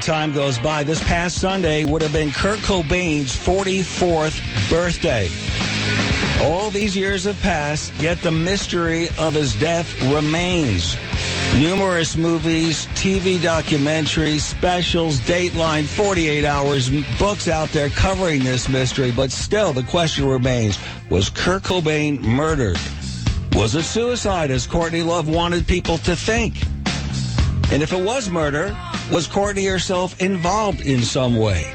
time goes by, this past Sunday would have been Kurt Cobain's 44th birthday. All these years have passed, yet the mystery of his death remains. Numerous movies, TV documentaries, specials, Dateline, 48 Hours, books out there covering this mystery, but still the question remains, was Kurt Cobain murdered? Was it suicide, as Courtney Love wanted people to think? And if it was murder, was Courtney herself involved in some way?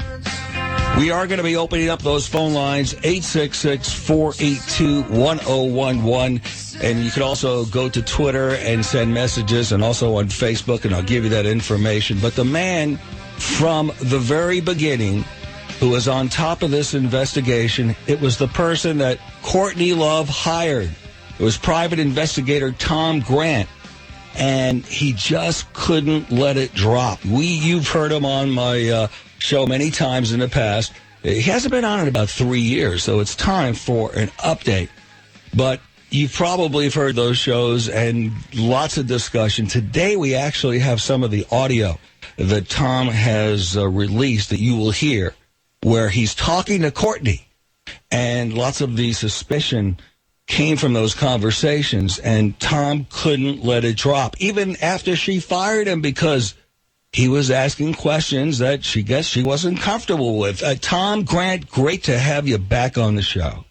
We are going to be opening up those phone lines, 866-482-1011. And you can also go to Twitter and send messages, and also on Facebook, and I'll give you that information. But the man from the very beginning who was on top of this investigation, it was the person that Courtney Love hired. It was private investigator Tom Grant. And he just couldn't let it drop. You've heard him on my show many times in the past. He hasn't been on in about 3 years, so it's time for an update. But you've probably heard those shows and lots of discussion. Today we actually have some of the audio that Tom has released that you will hear, where he's talking to Courtney, and lots of the suspicion came from those conversations, and Tom couldn't let it drop, even after she fired him, because he was asking questions that she wasn't comfortable with. Tom Grant, great to have you back on the show.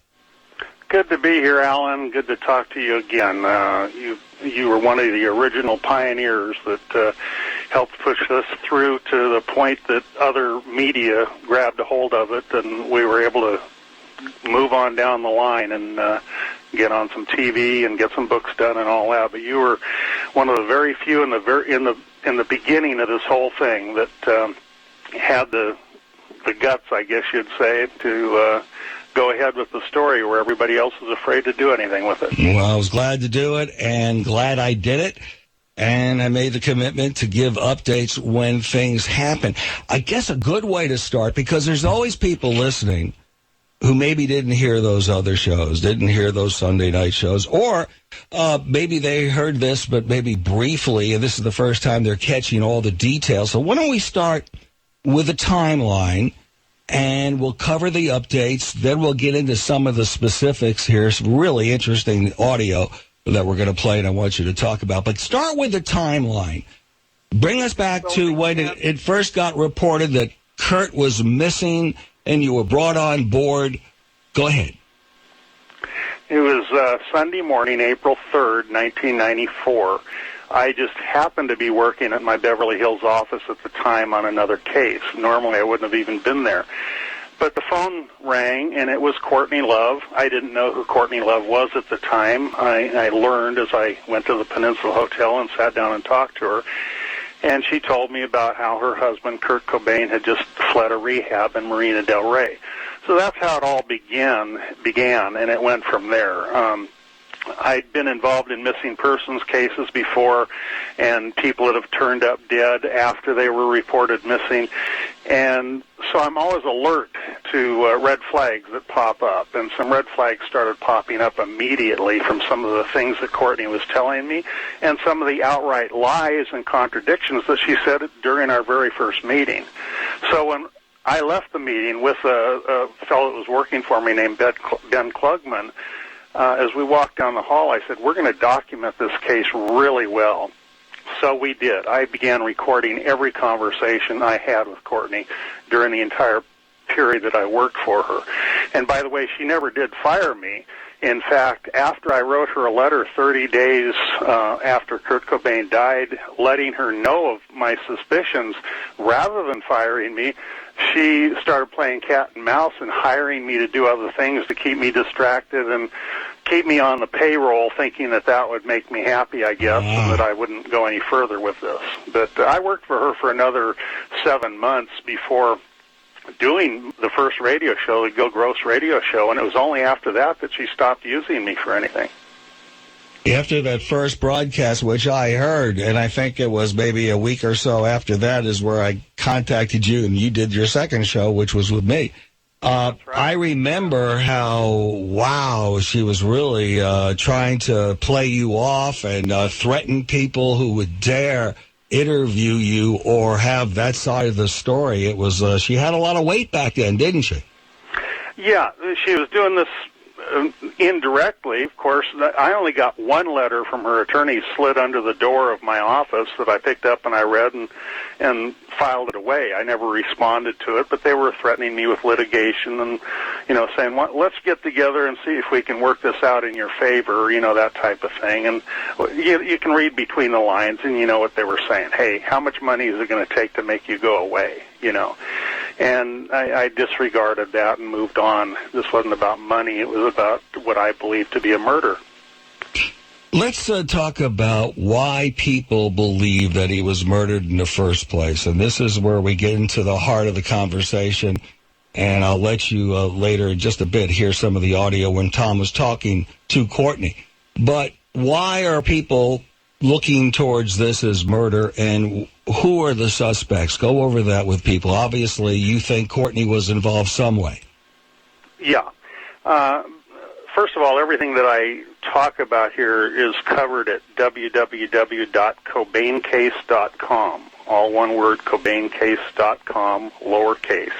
Good to be here, Alan. Good to talk to you again. You were one of the original pioneers that helped push this through to the point that other media grabbed a hold of it, and we were able to move on down the line and get on some TV and get some books done and all that. But you were one of the very few in the beginning of this whole thing that had the guts, I guess you'd say, to go ahead with the story where everybody else was afraid to do anything with it. Well, I was glad to do it, and glad I did it. And I made the commitment to give updates when things happen. I guess a good way to start, because there's always people listening who maybe didn't hear those other shows, didn't hear those Sunday night shows, or maybe they heard this, but maybe briefly, and this is the first time they're catching all the details. So why don't we start with a timeline, and we'll cover the updates, then we'll get into some of the specifics here, some really interesting audio that we're going to play, and I want you to talk about. But start with the timeline. Bring us back to when it first got reported that Kurt was missing, and you were brought on board. Go ahead. It was Sunday morning, April 3rd, 1994. I just happened to be working at my Beverly Hills office at the time on another case. Normally I wouldn't have even been there. But the phone rang, and it was Courtney Love. I didn't know who Courtney Love was at the time. I learned as I went to the Peninsula Hotel and sat down and talked to her. And she told me about how her husband, Kurt Cobain, had just fled a rehab in Marina del Rey. So that's how it all began, and it went from there. I'd been involved in missing persons cases before, and people that have turned up dead after they were reported missing. And so I'm always alert to red flags that pop up, and some red flags started popping up immediately from some of the things that Courtney was telling me, and some of the outright lies and contradictions that she said during our very first meeting. So when I left the meeting with a fellow that was working for me named Ben Klugman, as we walked down the hall, I said, we're going to document this case really well. So we did. I began recording every conversation I had with Courtney during the entire period that I worked for her. And by the way, she never did fire me. In fact, after I wrote her a letter 30 days after Kurt Cobain died, letting her know of my suspicions, rather than firing me, she started playing cat and mouse and hiring me to do other things to keep me distracted and keep me on the payroll, thinking that that would make me happy, I guess, and that I wouldn't go any further with this. But I worked for her for another 7 months before doing the first radio show, the Gil Gross radio show, and it was only after that that she stopped using me for anything. After that first broadcast, which I heard, and I think it was maybe a week or so after that, is where I contacted you, and you did your second show, which was with me. Right. I remember how, she was really trying to play you off and threaten people who would dare interview you or have that side of the story. It was she had a lot of weight back then, didn't she? Yeah, she was doing this indirectly. Of course, I only got one letter from her attorney slid under the door of my office that I picked up and I read and filed it away. I never responded to it, but they were threatening me with litigation and, saying, well, let's get together and see if we can work this out in your favor, that type of thing. And you can read between the lines and you know what they were saying. Hey, how much money is it going to take to make you go away, And I disregarded that and moved on. This wasn't about money. It was about what I believed to be a murder. Let's talk about why people believe that he was murdered in the first place. And this is where we get into the heart of the conversation. And I'll let you later in just a bit hear some of the audio when Tom was talking to Courtney. But why are people looking towards this as murder, and who are the suspects? Go over that with people. Obviously, you think Courtney was involved some way. Yeah. First of all, everything that I talk about here is covered at www.cobaincase.com. All one word, cobaincase.com, lowercase.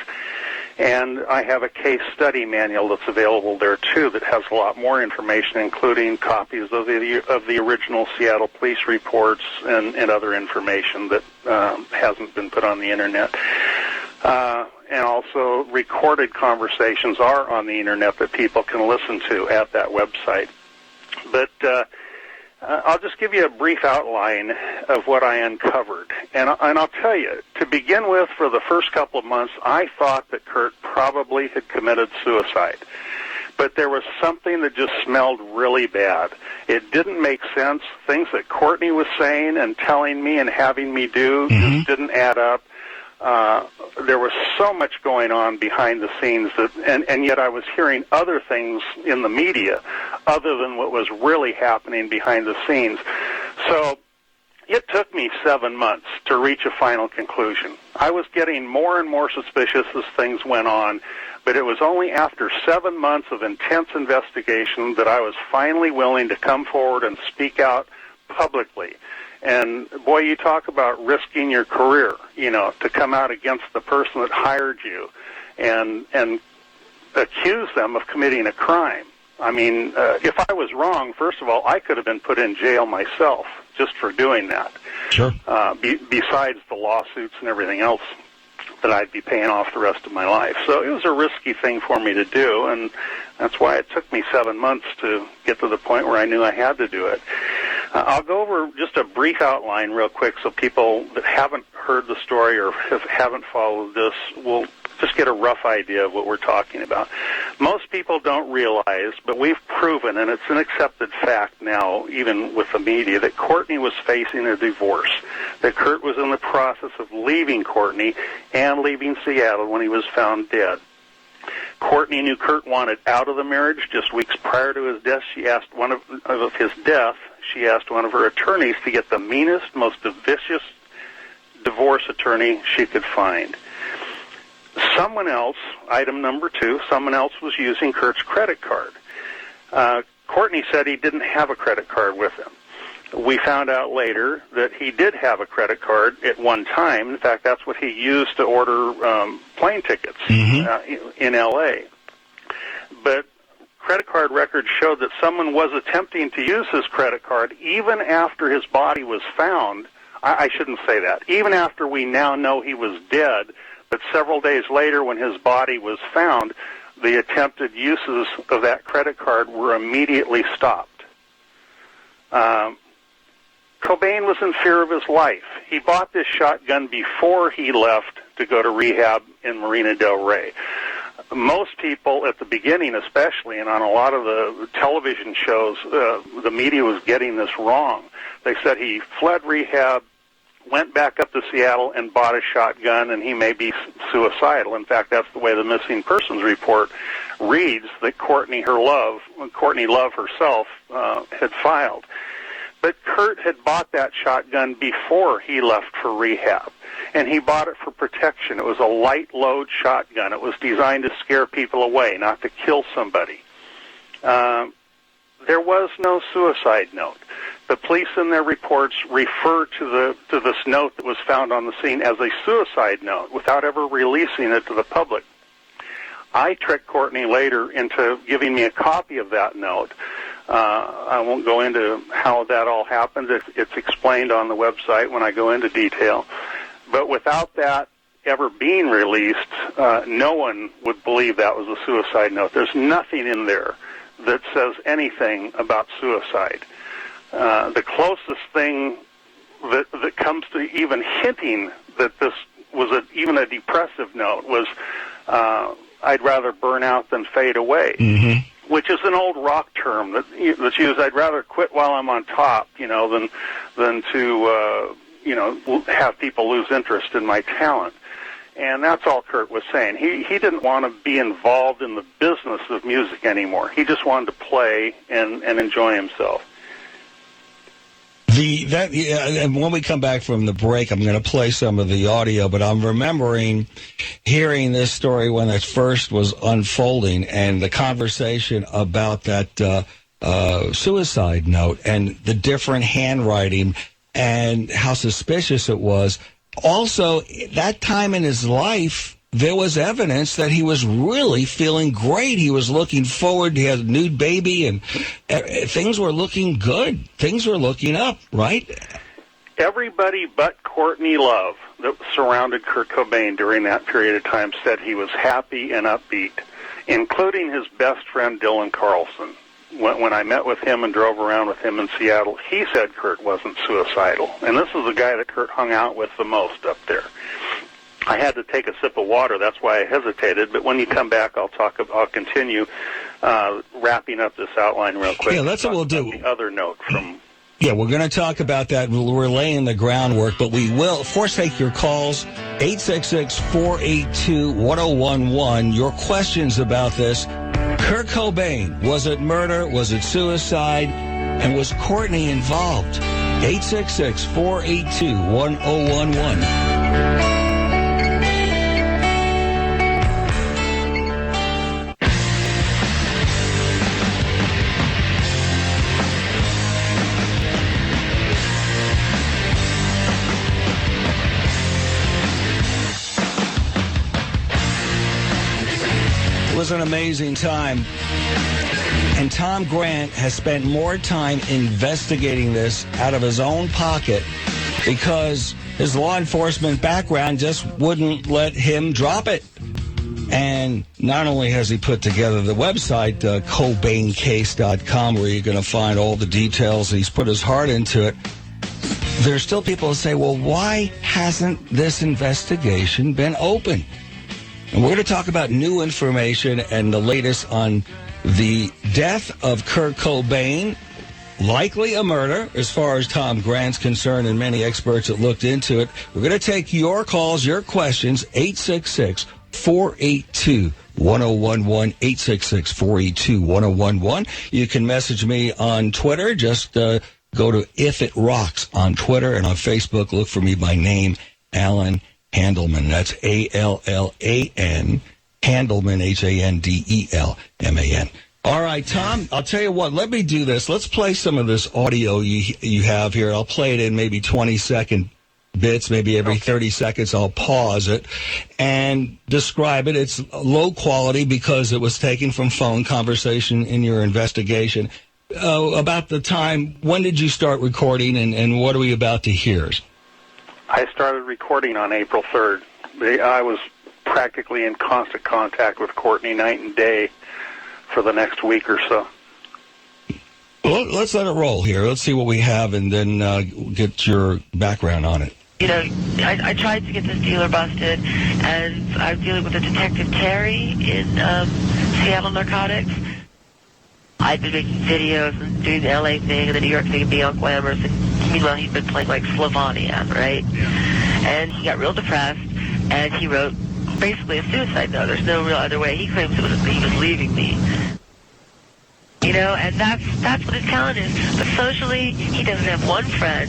And I have a case study manual that's available there, too, that has a lot more information, including copies of the original Seattle police reports and other information that hasn't been put on the Internet. And also recorded conversations are on the Internet that people can listen to at that website. But I'll just give you a brief outline of what I uncovered. And I'll tell you, to begin with, for the first couple of months, I thought that Kurt probably had committed suicide. But there was something that just smelled really bad. It didn't make sense. Things that Courtney was saying and telling me and having me do just didn't add up. There was so much going on behind the scenes and yet I was hearing other things in the media other than what was really happening behind the scenes. So it took me 7 months to reach a final conclusion. I was getting more and more suspicious as things went on, but it was only after 7 months of intense investigation that I was finally willing to come forward and speak out publicly. And, boy, you talk about risking your career, to come out against the person that hired you and accuse them of committing a crime. I mean, if I was wrong, first of all, I could have been put in jail myself just for doing that. Sure. Besides the lawsuits and everything else that I'd be paying off the rest of my life. So it was a risky thing for me to do, and that's why it took me 7 months to get to the point where I knew I had to do it. I'll go over just a brief outline real quick so people that haven't heard the story or haven't followed this will just get a rough idea of what we're talking about. Most people don't realize, but we've proven, and it's an accepted fact now, even with the media, that Courtney was facing a divorce, that Kurt was in the process of leaving Courtney and leaving Seattle when he was found dead. Courtney knew Kurt wanted out of the marriage. Just weeks prior to his death, she asked one of her attorneys to get the meanest, most vicious divorce attorney she could find. Someone else, item number 2, someone else was using Kurt's credit card. Courtney said he didn't have a credit card with him. We found out later that he did have a credit card at one time. In fact, that's what he used to order plane tickets in L.A. But credit card records showed that someone was attempting to use his credit card even after his body was found. I shouldn't say that. Even after we now know he was dead, but several days later when his body was found, the attempted uses of that credit card were immediately stopped. Cobain was in fear of his life. He bought this shotgun before he left to go to rehab in Marina del Rey. Most people at the beginning especially, and on a lot of the television shows, the media was getting this wrong. They said he fled rehab, went back up to Seattle and bought a shotgun, and he may be suicidal. In fact, that's the way the missing persons report reads that Courtney Love herself had filed. But Kurt had bought that shotgun before he left for rehab, and he bought it for protection. It was a light load shotgun. It was designed to scare people away, not to kill somebody. There was no suicide note. The police in their reports refer to this note that was found on the scene as a suicide note without ever releasing it to the public. I tricked Courtney later into giving me a copy of that note. I won't go into how that all happened. It's explained on the website when I go into detail. But without that ever being released, no one would believe that was a suicide note. There's nothing in there that says anything about suicide. The closest thing that comes to even hinting that this was even a depressive note was, I'd rather burn out than fade away, which is an old rock term that's used. I'd rather quit while I'm on top, than to, have people lose interest in my talent. And that's all Kurt was saying. He didn't want to be involved in the business of music anymore. He just wanted to play and enjoy himself. And when we come back from the break, I'm going to play some of the audio, but I'm remembering hearing this story when it first was unfolding and the conversation about that suicide note and the different handwriting and how suspicious it was. Also, that time in his life, there was evidence that he was really feeling great. He was looking forward. He had a new baby, and things were looking good. Things were looking up, right? Everybody but Courtney Love that surrounded Kurt Cobain during that period of time said he was happy and upbeat, including his best friend Dylan Carlson. When I met with him and drove around with him in Seattle, he said Kurt wasn't suicidal. And this is the guy that Kurt hung out with the most up there. I had to take a sip of water. That's why I hesitated. But when you come back, I'll continue wrapping up this outline real quick. Yeah, that's what we'll do. The other note from... Yeah, we're going to talk about that. We're laying the groundwork, but we will, of course, take your calls, 866-482-1011. Your questions about this. Kurt Cobain, was it murder? Was it suicide? And was Courtney involved? 866-482-1011. It was an amazing time. And Tom Grant has spent more time investigating this out of his own pocket because his law enforcement background just wouldn't let him drop it. And not only has he put together the website, CobainCase.com, where you're going to find all the details, he's put his heart into it. There's still people who say, well, why hasn't this investigation been open? And we're going to talk about new information and the latest on the death of Kurt Cobain, likely a murder as far as Tom Grant's concerned and many experts that looked into it. We're going to take your calls, your questions, 866-482-1011, 866-482-1011. You can message me on Twitter. Just go to If It Rocks on Twitter, and on Facebook, look for me by name, Allan Handelman. That's Allan, Handelman, Handelman. All right, Tom, I'll tell you what, let me do this. Let's play some of this audio you have here. I'll play it in maybe 20-second bits, maybe every 30 seconds I'll pause it and describe it. It's low quality because it was taken from phone conversation in your investigation. About the time, when did you start recording and what are we about to hear? I started recording on April 3rd. I was practically in constant contact with Courtney night and day for the next week or so. Well, let's let it roll here. Let's see what we have and then get your background on it. You know, I tried to get this dealer busted, and I'm dealing with a Detective Terry in Seattle Narcotics. I'd been making videos and doing the LA thing and the New York thing and being all glamorous, and meanwhile he'd been playing like Slavonian, right? Yeah. And he got real depressed, and he wrote basically a suicide note. There's no real other way. He claims he was leaving me. You know, and that's what his talent is. But socially, he doesn't have one friend.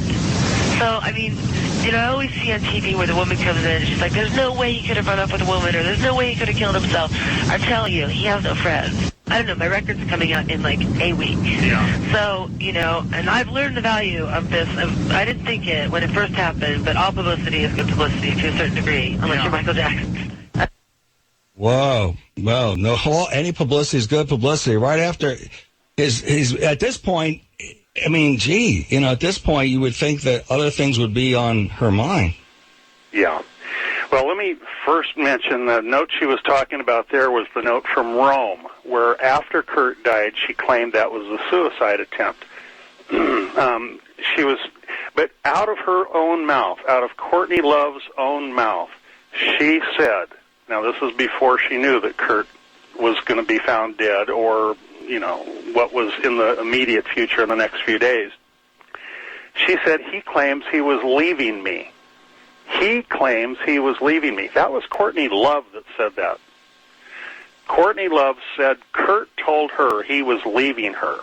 So, I mean, you know, I always see on TV where the woman comes in and she's like, there's no way he could have run up with a woman, or there's no way he could have killed himself. I'm telling you, he has no friends. I don't know, my record's coming out in like a week. Yeah. So, and I've learned the value of this. I didn't think it when it first happened, but all publicity is good publicity to a certain degree, unless you're Michael Jackson. Whoa. Well, any publicity is good publicity. Right after his at this point, I mean, at this point you would think that other things would be on her mind. Yeah. Well, let me first mention the note she was talking about there was the note from Rome, where after Kurt died, she claimed that was a suicide attempt. But out of her own mouth, out of Courtney Love's own mouth, she said, now this is before she knew that Kurt was going to be found dead or, what was in the immediate future in the next few days. She said, he claims he was leaving me. He claims he was leaving me. That was Courtney Love that said that. Courtney Love said Kurt told her he was leaving her.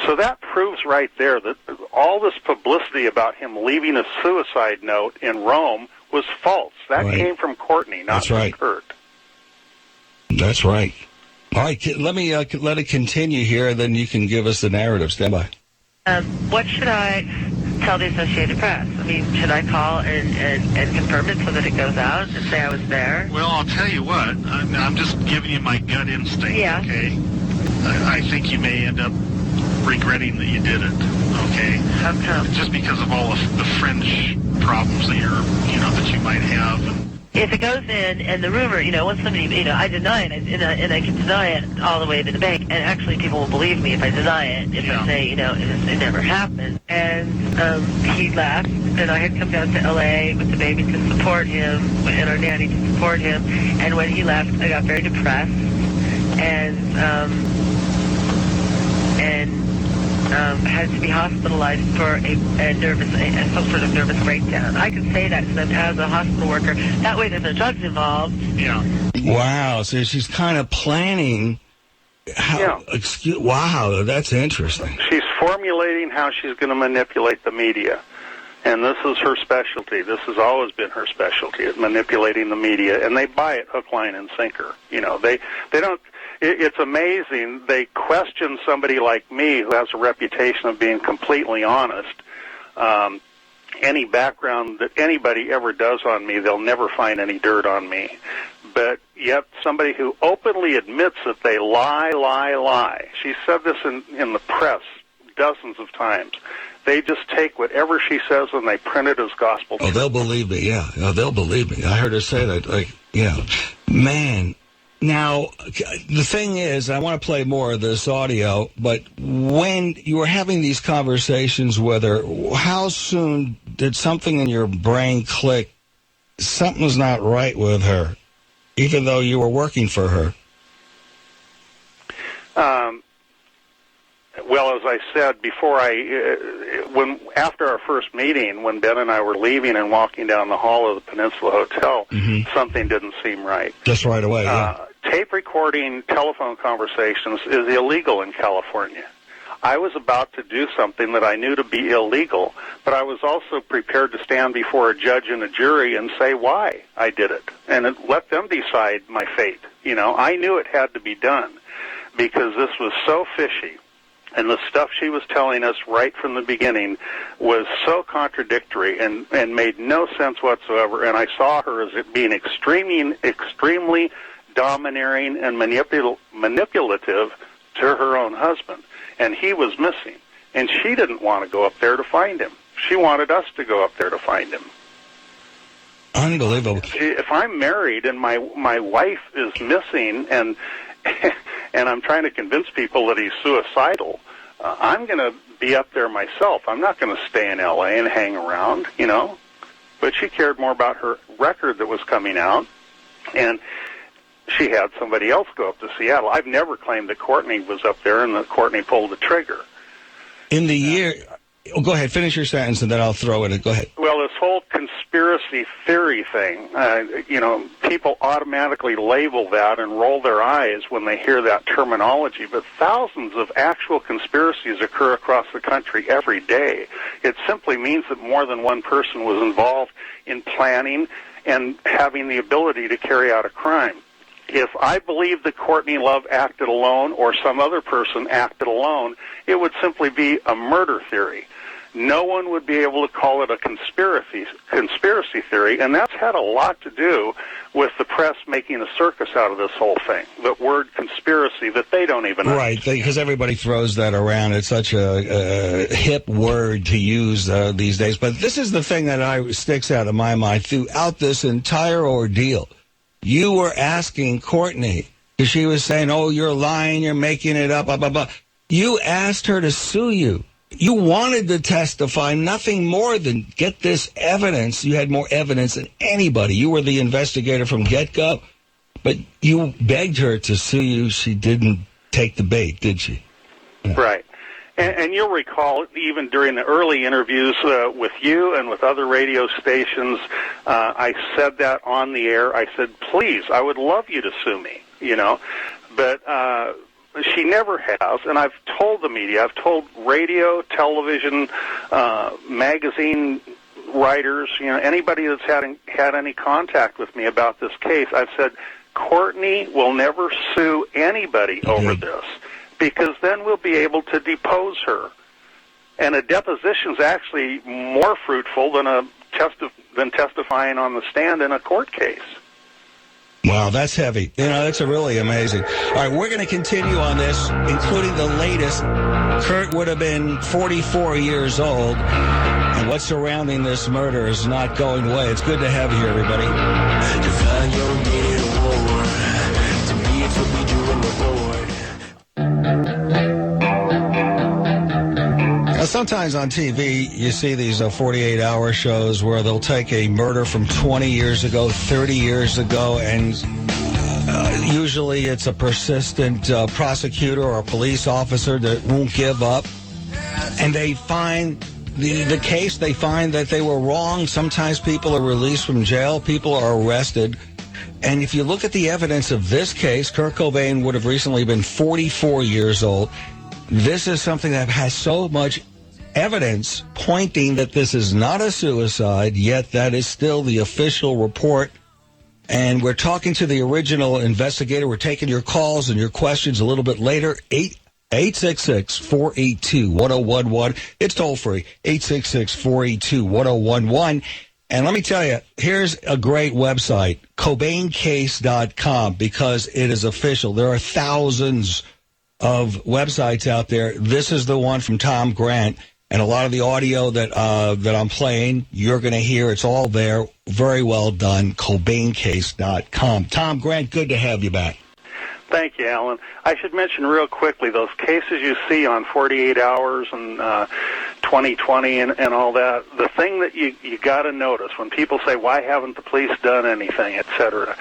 So that proves right there that all this publicity about him leaving a suicide note in Rome was false. That came from Courtney, not from Kurt. That's right. All right, let me let it continue here, then you can give us the narrative. Stand by. What should I tell the Associated Press? I mean, should I call and confirm it so that it goes out and say I was there? Well, I'll tell you what. I'm just giving you my gut instinct, okay? I think you may end up regretting that you did it, okay? How come? Just because of all of the fringe problems that that you might have. If it goes in, and the rumor, once somebody, I deny it, and I can deny it all the way to the bank, and actually people will believe me if I deny it, if I say, it never happened. And he left, and I had come down to L.A. with the baby to support him, and our nanny to support him, and when he left, I got very depressed, and had to be hospitalized for some sort of nervous breakdown. I can say that to them as a hospital worker. That way there's no drugs involved. Yeah. Wow, so she's kind of planning how... Yeah. Wow, that's interesting. She's formulating how she's going to manipulate the media. And this is her specialty. This has always been her specialty, at manipulating the media. And they buy it hook, line, and sinker. They don't... It's amazing. They question somebody like me who has a reputation of being completely honest. Any background that anybody ever does on me, they'll never find any dirt on me. But yet somebody who openly admits that they lie. She said this in the press dozens of times. They just take whatever she says and they print it as gospel truth. Oh, they'll believe me, yeah. Oh, they'll believe me. I heard her say that, Man... Now, the thing is, I want to play more of this audio, but when you were having these conversations with her, how soon did something in your brain click? Something's not right with her, even though you were working for her. Well, as I said before, after our first meeting, when Ben and I were leaving and walking down the hall of the Peninsula Hotel, something didn't seem right. Just right away, yeah. Tape recording telephone conversations is illegal in California. I was about to do something that I knew to be illegal, but I was also prepared to stand before a judge and a jury and say why I did it, and let them decide my fate. I knew it had to be done because this was so fishy. And the stuff she was telling us right from the beginning was so contradictory and made no sense whatsoever. And I saw her as being extremely domineering and manipulative to her own husband. And he was missing. And she didn't want to go up there to find him. She wanted us to go up there to find him. Unbelievable. If I'm married and my wife is missing and I'm trying to convince people that he's suicidal, I'm going to be up there myself. I'm not going to stay in L.A. and hang around, But she cared more about her record that was coming out, and she had somebody else go up to Seattle. I've never claimed that Courtney was up there and that Courtney pulled the trigger. In the year... Oh, go ahead. Finish your sentence, and then I'll throw it. Go ahead. Well, this whole conspiracy theory thing, people automatically label that and roll their eyes when they hear that terminology, but thousands of actual conspiracies occur across the country every day. It simply means that more than one person was involved in planning and having the ability to carry out a crime. If I believed that Courtney Love acted alone or some other person acted alone, it would simply be a murder theory. No one would be able to call it a conspiracy theory, and that's had a lot to do with the press making a circus out of this whole thing. The word conspiracy that they don't even understand. Right, because everybody throws that around. It's such a hip word to use these days. But this is the thing that sticks out of my mind throughout this entire ordeal. You were asking Courtney, because she was saying, oh, you're lying, you're making it up, blah, blah, blah. You asked her to sue you. You wanted to testify, nothing more than get this evidence. You had more evidence than anybody. You were the investigator from get-go, but you begged her to sue you. She didn't take the bait, did she? Yeah. Right. And you'll recall, even during the early interviews with you and with other radio stations, I said that on the air. I said, please, I would love you to sue me, But she never has, and I've told the media, I've told radio, television, magazine writers, anybody that's had any contact with me about this case, I've said, Courtney will never sue anybody over this, because then we'll be able to depose her. And a deposition's actually more fruitful than testifying on the stand in a court case. Wow, that's heavy. That's really amazing. All right, we're going to continue on this, including the latest. Kurt would have been 44 years old, and what's surrounding this murder is not going away. It's good to have you here, everybody. Define your need of war. To me, it's what we do in the Now, sometimes on TV, you see these 48-hour shows where they'll take a murder from 20 years ago, 30 years ago, and usually it's a persistent prosecutor or a police officer that won't give up. And they find the case, they find that they were wrong. Sometimes people are released from jail, people are arrested. And if you look at the evidence of this case, Kurt Cobain would have recently been 44 years old. This is something that has so much evidence pointing that this is not a suicide, yet that is still the official report. And we're talking to the original investigator. We're taking your calls and your questions a little bit later. 866-482-1011. It's toll free. 866-482-1011. And let me tell you, here's a great website, CobainCase.com, because it is official. There are thousands of websites out there. This is the one from Tom Grant, and a lot of the audio that I'm playing, you're going to hear. It's all there. Very well done. CobainCase.com. Tom Grant, good to have you back. Thank you, Alan. I should mention real quickly, those cases you see on 48 Hours and 2020 and all that, the thing that you got to notice when people say, why haven't the police done anything, et cetera,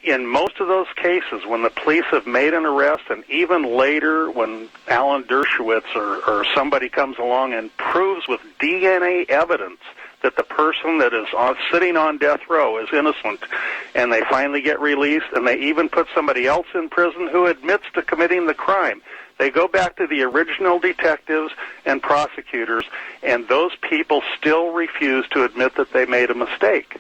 in most of those cases, when the police have made an arrest, and even later when Alan Dershowitz or somebody comes along and proves with DNA evidence that the person that is sitting on death row is innocent, and they finally get released, and they even put somebody else in prison who admits to committing the crime, they go back to the original detectives and prosecutors, and those people still refuse to admit that they made a mistake.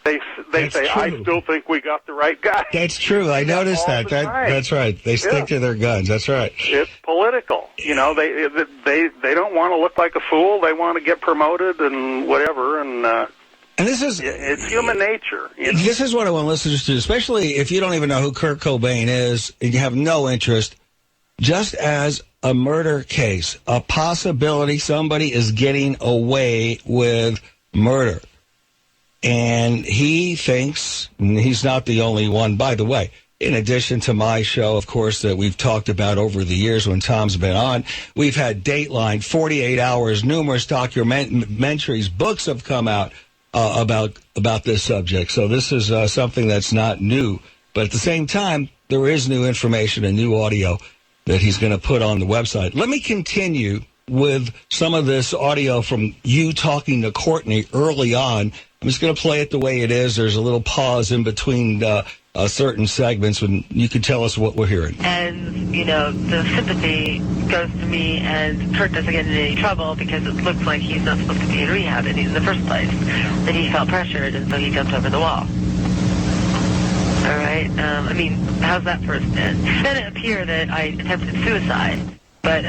They say, true. I still think we got the right guy. That's true. I noticed that. That's right. They stick to their guns. That's right. It's political. They don't want to look like a fool. They want to get promoted and whatever. And this is it's human nature. This is what I want listeners to do, especially if you don't even know who Kurt Cobain is and you have no interest. Just as a murder case, a possibility somebody is getting away with murder. And he thinks, and he's not the only one, by the way, in addition to my show, of course, that we've talked about over the years when Tom's been on, we've had Dateline, 48 Hours, numerous documentaries, books have come out about this subject. So this is something that's not new. But at the same time, there is new information and new audio that he's going to put on the website. Let me continue with some of this audio from you talking to Courtney early on. I'm just going to play it the way it is. There's a little pause in between certain segments when you can tell us what we're hearing. And, the sympathy goes to me, and Kurt doesn't get in any trouble because it looks like he's not supposed to be in rehab in the first place. That he felt pressured, and so he jumped over the wall. All right. I mean, how's that for a spin? Then it appeared that I attempted suicide. But,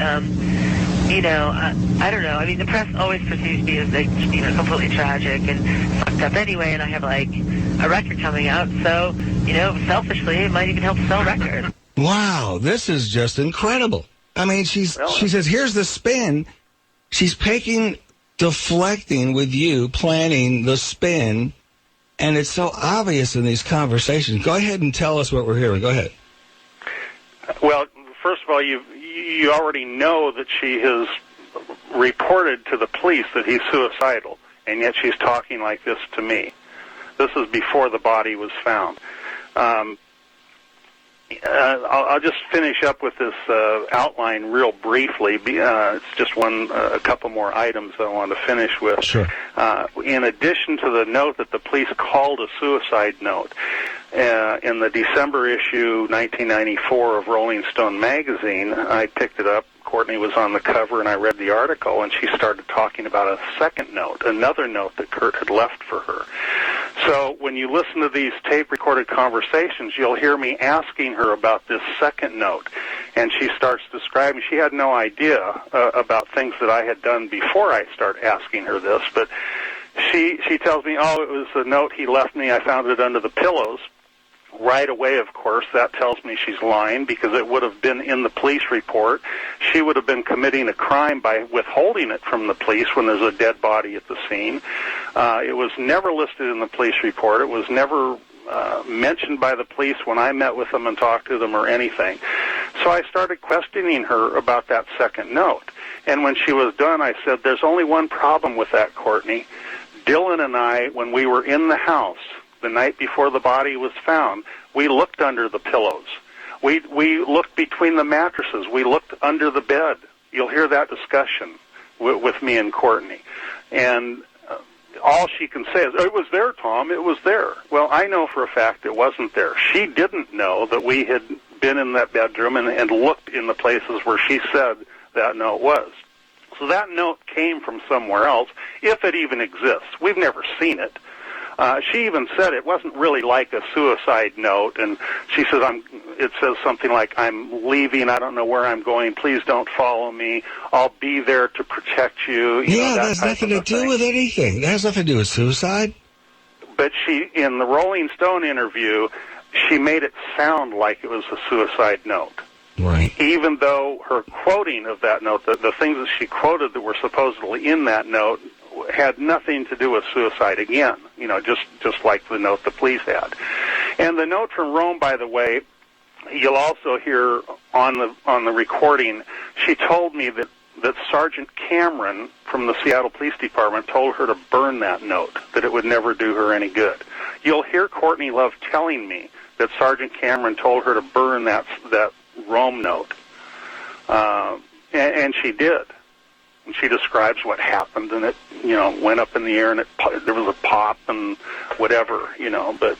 you know, I don't know. I mean, the press always perceives me as, like, you know, completely tragic and fucked up anyway, and I have, like, a record coming out. So, you know, selfishly, it might even help sell records. Wow, this is just incredible. I mean, she says, here's the spin. She's deflecting with you, planning the spin, and it's so obvious in these conversations. Go ahead and tell us what we're hearing. Go ahead. Well, first of all, you already know that she has reported to the police that he's suicidal, and yet she's talking like this to me. This is before the body was found. I'll just finish up with this outline real briefly. It's just a couple more items I want to finish with. Sure. In addition to the note that the police called a suicide note, in the December issue 1994 of Rolling Stone magazine, I picked it up. Courtney was on the cover, and I read the article, and she started talking about a second note, another note that Kurt had left for her. So when you listen to these tape-recorded conversations, you'll hear me asking her about this second note, and she starts describing. She had no idea about things that I had done before I start asking her this, but she tells me, oh, it was a note he left me. I found it under the pillows. Right away, of course, that tells me she's lying because it would have been in the police report. She would have been committing a crime by withholding it from the police when there's a dead body at the scene. It was never listed in the police report. It was never mentioned by the police when I met with them and talked to them or anything. So I started questioning her about that second note. And when she was done, I said, there's only one problem with that, Courtney. Dylan and I, when we were in the house the night before the body was found, we looked under the pillows. We looked between the mattresses. We looked under the bed. You'll hear that discussion with me and Courtney. And all she can say is, it was there, Tom, it was there. Well, I know for a fact it wasn't there. She didn't know that we had been in that bedroom and looked in the places where she said that note was. So that note came from somewhere else, if it even exists. We've never seen it. She even said it wasn't really like a suicide note, and she says, it says something like, I'm leaving, I don't know where I'm going, please don't follow me, I'll be there to protect you. Yeah, that has nothing to do with anything. That has nothing to do with suicide. But she, in the Rolling Stone interview, she made it sound like it was a suicide note. Right. Even though her quoting of that note, the things that she quoted that were supposedly in that note, had nothing to do with suicide again, just like the note the police had. And the note from Rome, by the way, you'll also hear on the recording, she told me that Sergeant Cameron from the Seattle Police Department told her to burn that note, that it would never do her any good. You'll hear Courtney Love telling me that Sergeant Cameron told her to burn that Rome note. And she did. And she describes what happened, and it, went up in the air, and there was a pop and whatever, But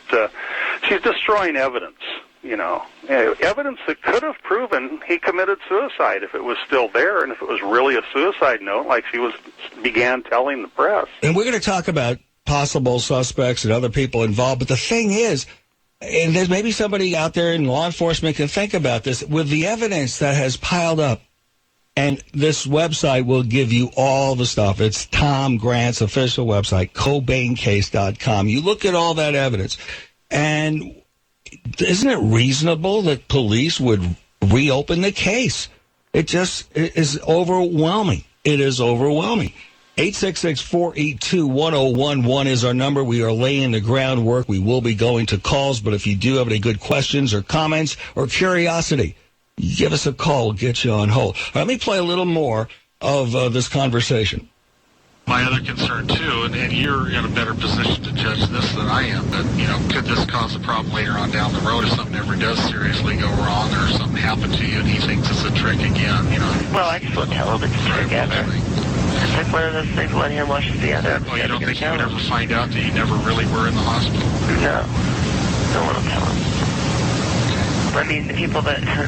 she's destroying evidence, evidence that could have proven he committed suicide if it was still there, and if it was really a suicide note, like she began telling the press. And we're going to talk about possible suspects and other people involved, but the thing is, and there's maybe somebody out there in law enforcement can think about this, with the evidence that has piled up. And this website will give you all the stuff. It's Tom Grant's official website, CobainCase.com. You look at all that evidence, and isn't it reasonable that police would reopen the case? It is overwhelming. It is overwhelming. 866-482-1011 is our number. We are laying the groundwork. We will be going to calls, but if you do have any good questions or comments or curiosity, give us a call. We'll get you on hold. Let me play a little more of this conversation. My other concern, too, and you're in a better position to judge this than I am, but, could this cause a problem later on down the road if something ever does seriously go wrong or something happened to you and he thinks it's a trick again, Well, I just won't tell him it's a trick ever. It's like one of those things, one hand washes the other. Well, you don't think he would ever find out that you never really were in the hospital? No. No one will tell him. I mean, the people that are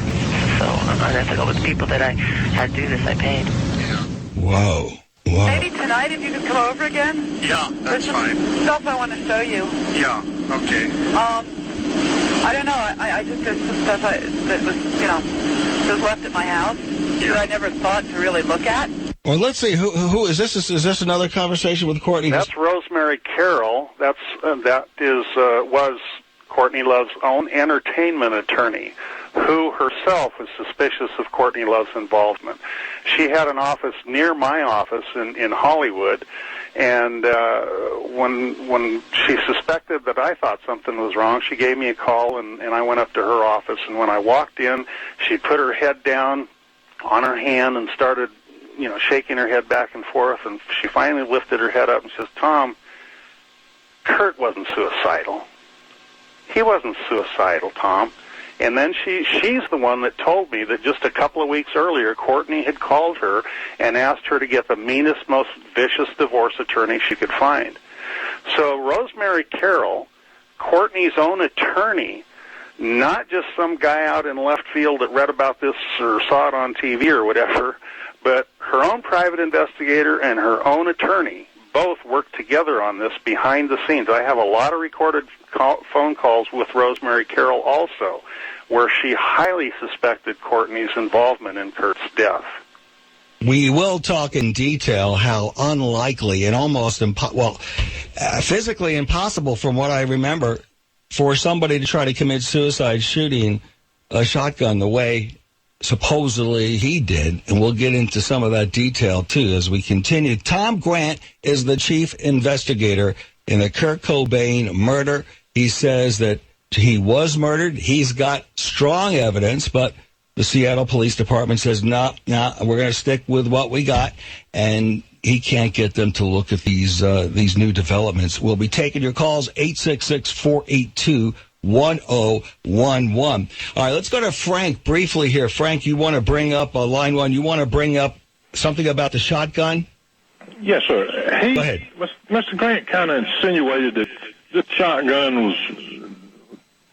so unethical, but the people that I had do this, I paid. Yeah. Whoa. Maybe tonight if you could come over again? Yeah, that's fine. There's some stuff I want to show you. Yeah, okay. I don't know. I just, there's some stuff that was, was left at my house that I never thought to really look at. Well, let's see. Who is this? Is this another conversation with Courtney? That's Rosemary Carroll. Was Courtney Love's own entertainment attorney, who herself was suspicious of Courtney Love's involvement. She had an office near my office in Hollywood, and when she suspected that I thought something was wrong, she gave me a call, and I went up to her office. And when I walked in, she put her head down on her hand and started, shaking her head back and forth. And she finally lifted her head up and says, "Tom, Kurt wasn't suicidal. He wasn't suicidal, Tom." And then she's the one that told me that just a couple of weeks earlier, Courtney had called her and asked her to get the meanest, most vicious divorce attorney she could find. So Rosemary Carroll, Courtney's own attorney, not just some guy out in left field that read about this or saw it on TV or whatever, but her own private investigator and her own attorney both worked together on this behind the scenes. I have a lot of recorded phone calls with Rosemary Carroll also, where she highly suspected Courtney's involvement in Kurt's death. We will talk in detail how unlikely and almost physically impossible, from what I remember, for somebody to try to commit suicide shooting a shotgun the way supposedly he did, and we'll get into some of that detail too as we continue. Tom Grant is the chief investigator in the Kurt Cobain murder. He says that he was murdered. He's got strong evidence, but the Seattle Police Department says, no, we're going to stick with what we got, and he can't get them to look at these new developments. We'll be taking your calls, 866-482-1011. All right, let's go to Frank briefly here. Frank, you want to bring up line one. You want to bring up something about the shotgun? Yes, sir. Go ahead. Mr. Grant kind of insinuated that this shotgun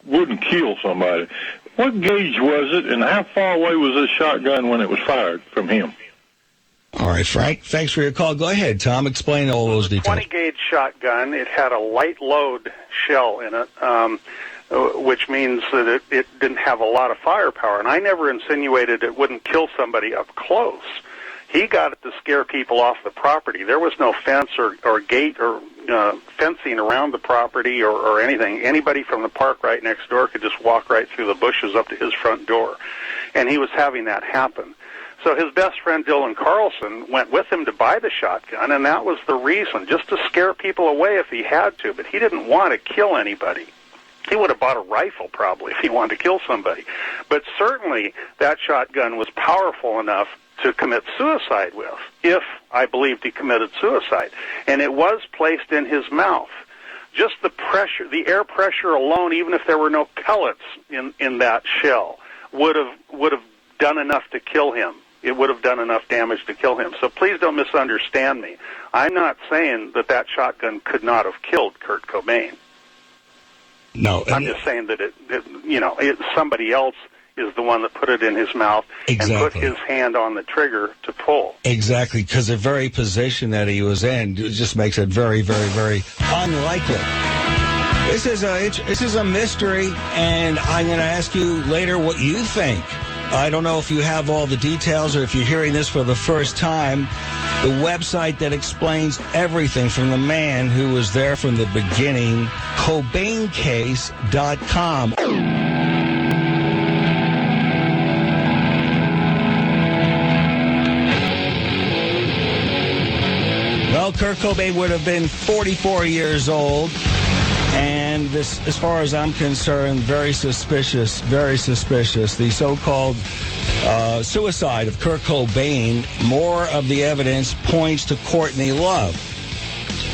wouldn't kill somebody. What gauge was it, and how far away was this shotgun when it was fired from him? All right, Frank, thanks for your call. Go ahead, Tom. Explain all those details. 20-gauge shotgun. It had a light load shell in it, which means that it didn't have a lot of firepower. And I never insinuated it wouldn't kill somebody up close. He got it to scare people off the property. There was no fence or gate or fencing around the property or anything. Anybody from the park right next door could just walk right through the bushes up to his front door. And he was having that happen. So his best friend, Dylan Carlson, went with him to buy the shotgun, and that was the reason, just to scare people away if he had to. But he didn't want to kill anybody. He would have bought a rifle probably if he wanted to kill somebody. But certainly that shotgun was powerful enough to commit suicide with, if I believed he committed suicide. And it was placed in his mouth. Just the pressure, the air pressure alone, even if there were no pellets in that shell, would have done enough to kill him. It would have done enough damage to kill him. So please don't misunderstand me. I'm not saying that shotgun could not have killed Kurt Cobain. No. I'm just saying that somebody else is the one that put it in his mouth and put his hand on the trigger to pull. Exactly, because the very position that he was in just makes it very, very, very unlikely. This is a mystery, and I'm going to ask you later what you think. I don't know if you have all the details or if you're hearing this for the first time. The website that explains everything from the man who was there from the beginning, CobainCase.com. Well, Kurt Cobain would have been 44 years old, and this, as far as I'm concerned, very suspicious, very suspicious. The so-called suicide of Kurt Cobain, more of the evidence points to Courtney Love.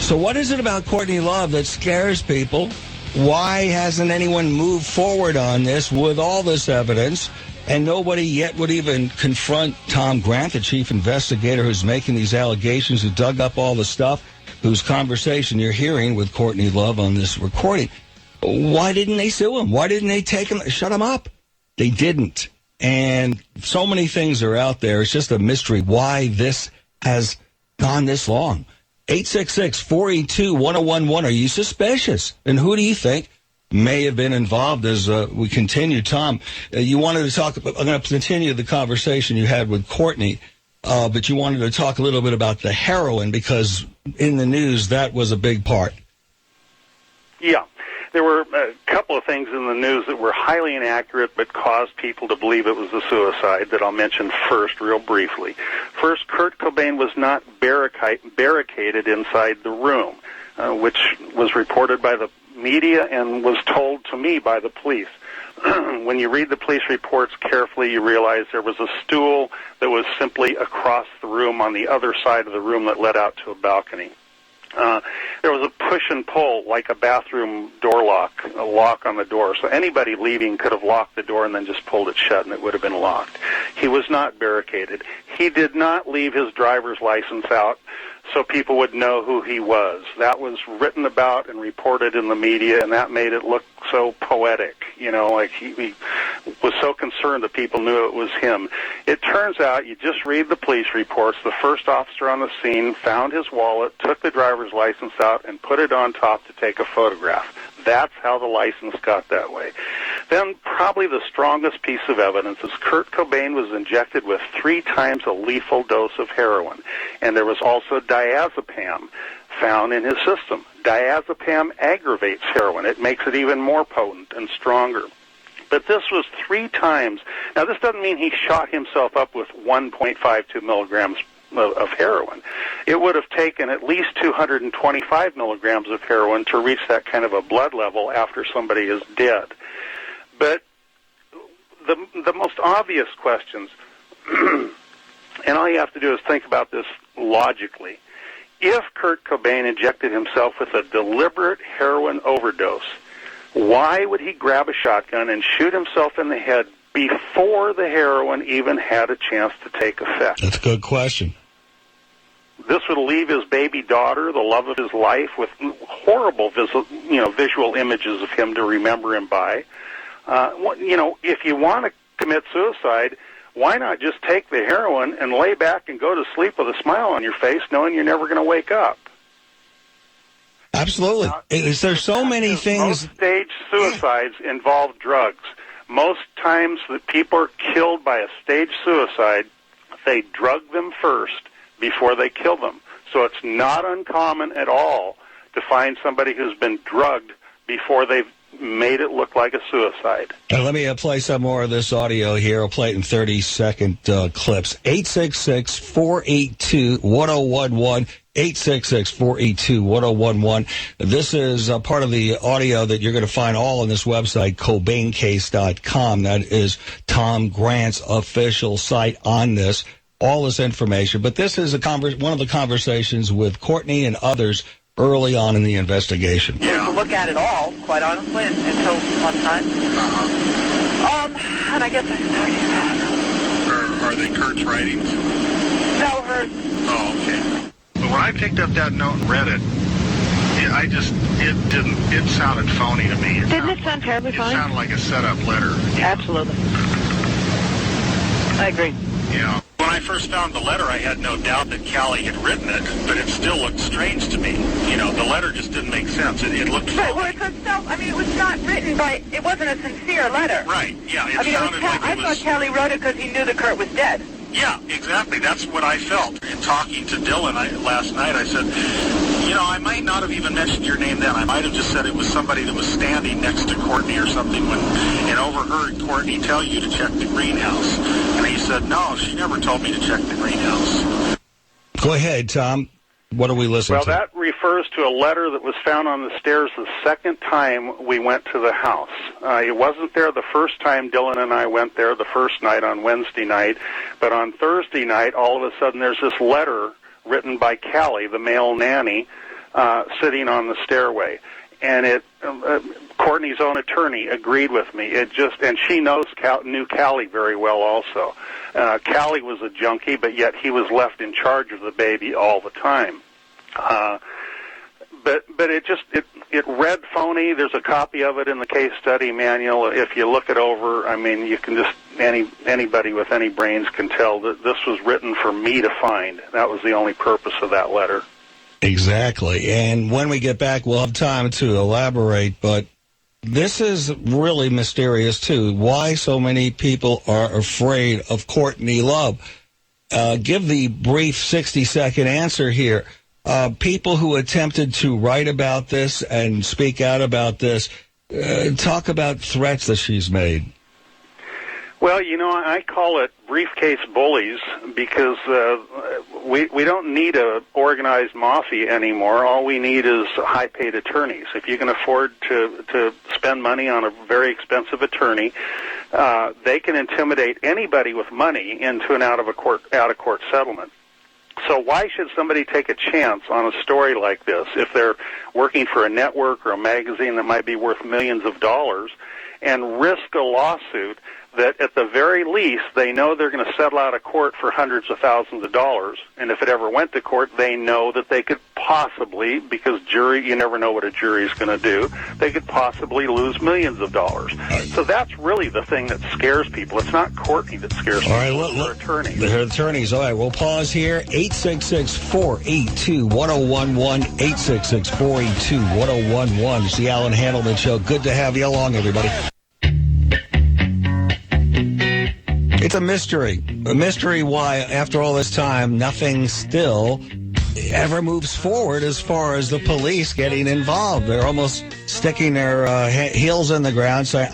So what is it about Courtney Love that scares people? Why hasn't anyone moved forward on this with all this evidence? And nobody yet would even confront Tom Grant, the chief investigator who's making these allegations, who dug up all the stuff, whose conversation you're hearing with Courtney Love on this recording. Why didn't they sue him? Why didn't they shut him up? They didn't. And so many things are out there. It's just a mystery why this has gone this long. 866-482-1011. Are you suspicious? And who do you think may have been involved as we continue. Tom, you wanted to talk, I'm going to continue the conversation you had with Courtney, but you wanted to talk a little bit about the heroin because in the news that was a big part. Yeah. There were a couple of things in the news that were highly inaccurate but caused people to believe it was a suicide that I'll mention first real briefly. First, Kurt Cobain was not barricaded inside the room, which was reported by the media and was told to me by the police. When you read the police reports carefully, you realize there was a stool that was simply across the room on the other side of the room that led out to a balcony. There was a push and pull, like a bathroom door lock, a lock on the door. So anybody leaving could have locked the door and then just pulled it shut, and it would have been locked. He was not barricaded. He did not leave his driver's license out so people would know who he was. That was written about and reported in the media, and that made it look so poetic, like he was so concerned that people knew it was him. It turns out, you just read the police reports, the first officer on the scene found his wallet, took the driver's license out, and put it on top to take a photograph. That's how the license got that way. Then probably the strongest piece of evidence is Kurt Cobain was injected with 3 times a lethal dose of heroin, and there was also diazepam found in his system. Diazepam aggravates heroin. It makes it even more potent and stronger. But this was 3 times. Now, this doesn't mean he shot himself up with 1.52 milligrams of heroin. It would have taken at least 225 milligrams of heroin to reach that kind of a blood level after somebody is dead. But the most obvious questions, and all you have to do is think about this logically. If Kurt Cobain injected himself with a deliberate heroin overdose, why would he grab a shotgun and shoot himself in the head before the heroin even had a chance to take effect? That's a good question. This would leave his baby daughter, the love of his life, with horrible visual images of him to remember him by. If you want to commit suicide, why not just take the heroin and lay back and go to sleep with a smile on your face, knowing you're never going to wake up? Absolutely. There's so many things. Most stage suicides involve drugs. Most times that people are killed by a stage suicide, they drug them first before they kill them. So it's not uncommon at all to find somebody who's been drugged before they've made it look like a suicide. Now, let me play some more of this audio here. I'll play it in 30-second clips. 866-482-1011. 866-482-1011. This is part of the audio that you're going to find all on this website, CobainCase.com. That is Tom Grant's official site on this, all this information. But this is one of the conversations with Courtney and others early on in the investigation. To look at it all, quite honestly, until one time. And I guess I started. Are they Kurt's writings? No, hers. Oh, okay. But when I picked up that note and read it, it sounded phony to me. Didn't it sound terribly phony? It sounded like a set-up letter. Absolutely. I agree. Yeah. When I first found the letter, I had no doubt that Callie had written it, but it still looked strange to me. The letter just didn't make sense. It looked right, well, it was not written by, it wasn't a sincere letter. Right, yeah. I thought Callie wrote it because he knew that Kurt was dead. Yeah, exactly. That's what I felt. In talking to Dylan last night, I said, I might not have even mentioned your name then. I might have just said it was somebody that was standing next to Courtney or something and overheard Courtney tell you to check the greenhouse. And he said, no, she never told me to check the greenhouse. Go ahead, Tom. What are we listening to? Well, that refers to a letter that was found on the stairs the second time we went to the house. It wasn't there the first time Dylan and I went there, the first night on Wednesday night. But on Thursday night, all of a sudden, there's this letter written by Callie, the male nanny, sitting on the stairway. And Courtney's own attorney agreed with me. And she knew Callie very well also. Callie was a junkie, but yet he was left in charge of the baby all the time. But it read phony. There's a copy of it in the case study manual. If you look it over, you can just, anybody with any brains can tell that this was written for me to find. That was the only purpose of that letter. Exactly. And when we get back, we'll have time to elaborate, but this is really mysterious, too. Why so many people are afraid of Courtney Love. Give the brief 60-second answer here. People who attempted to write about this and speak out about this, talk about threats that she's made. Well, I call it briefcase bullies because we don't need a organized mafia anymore. All we need is high-paid attorneys. If you can afford to spend money on a very expensive attorney, they can intimidate anybody with money into an out-of-court settlement. So why should somebody take a chance on a story like this if they're working for a network or a magazine that might be worth millions of dollars and risk a lawsuit that at the very least they know they're going to settle out of court for hundreds of thousands of dollars, and if it ever went to court, they know that they could possibly, because jury, you never know what a jury is going to do, they could possibly lose millions of dollars. So that's really the thing that scares people. It's not Courtney that scares people. All right, it's attorneys. They're attorneys. All right, we'll pause here. 866-482-1011, 866-482-1011. It's the Allan Handelman Show. Good to have you along, everybody. It's a mystery. A mystery why, after all this time, nothing still ever moves forward as far as the police getting involved. They're almost sticking their heels in the ground, saying,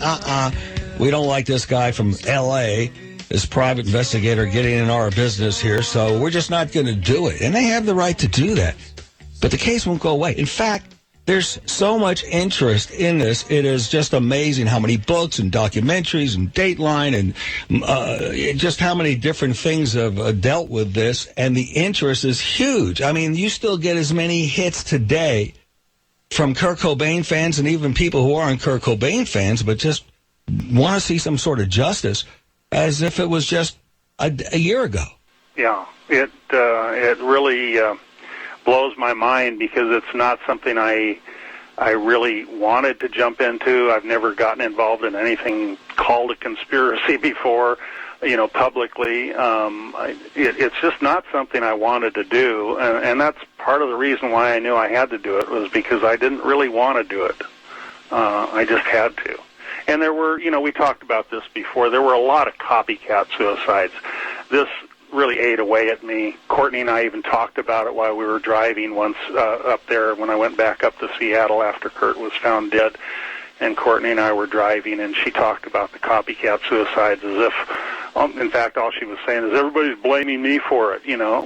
we don't like this guy from L.A., this private investigator getting in our business here, so we're just not going to do it. And they have the right to do that. But the case won't go away. In fact, there's so much interest in this. It is just amazing how many books and documentaries and Dateline and just how many different things have dealt with this. And the interest is huge. I mean, you still get as many hits today from Kurt Cobain fans and even people who aren't Kurt Cobain fans but just want to see some sort of justice as if it was just a year ago. Yeah, it really blows my mind because it's not something I really wanted to jump into. I've never gotten involved in anything called a conspiracy before, publicly. It's just not something I wanted to do, and that's part of the reason why I knew I had to do it was because I didn't really want to do it. I just had to. And there were, we talked about this before, there were a lot of copycat suicides. This really ate away at me. Courtney and I even talked about it while we were driving once up there when I went back up to Seattle after Kurt was found dead. And Courtney and I were driving, and she talked about the copycat suicides as if, in fact, all she was saying is everybody's blaming me for it,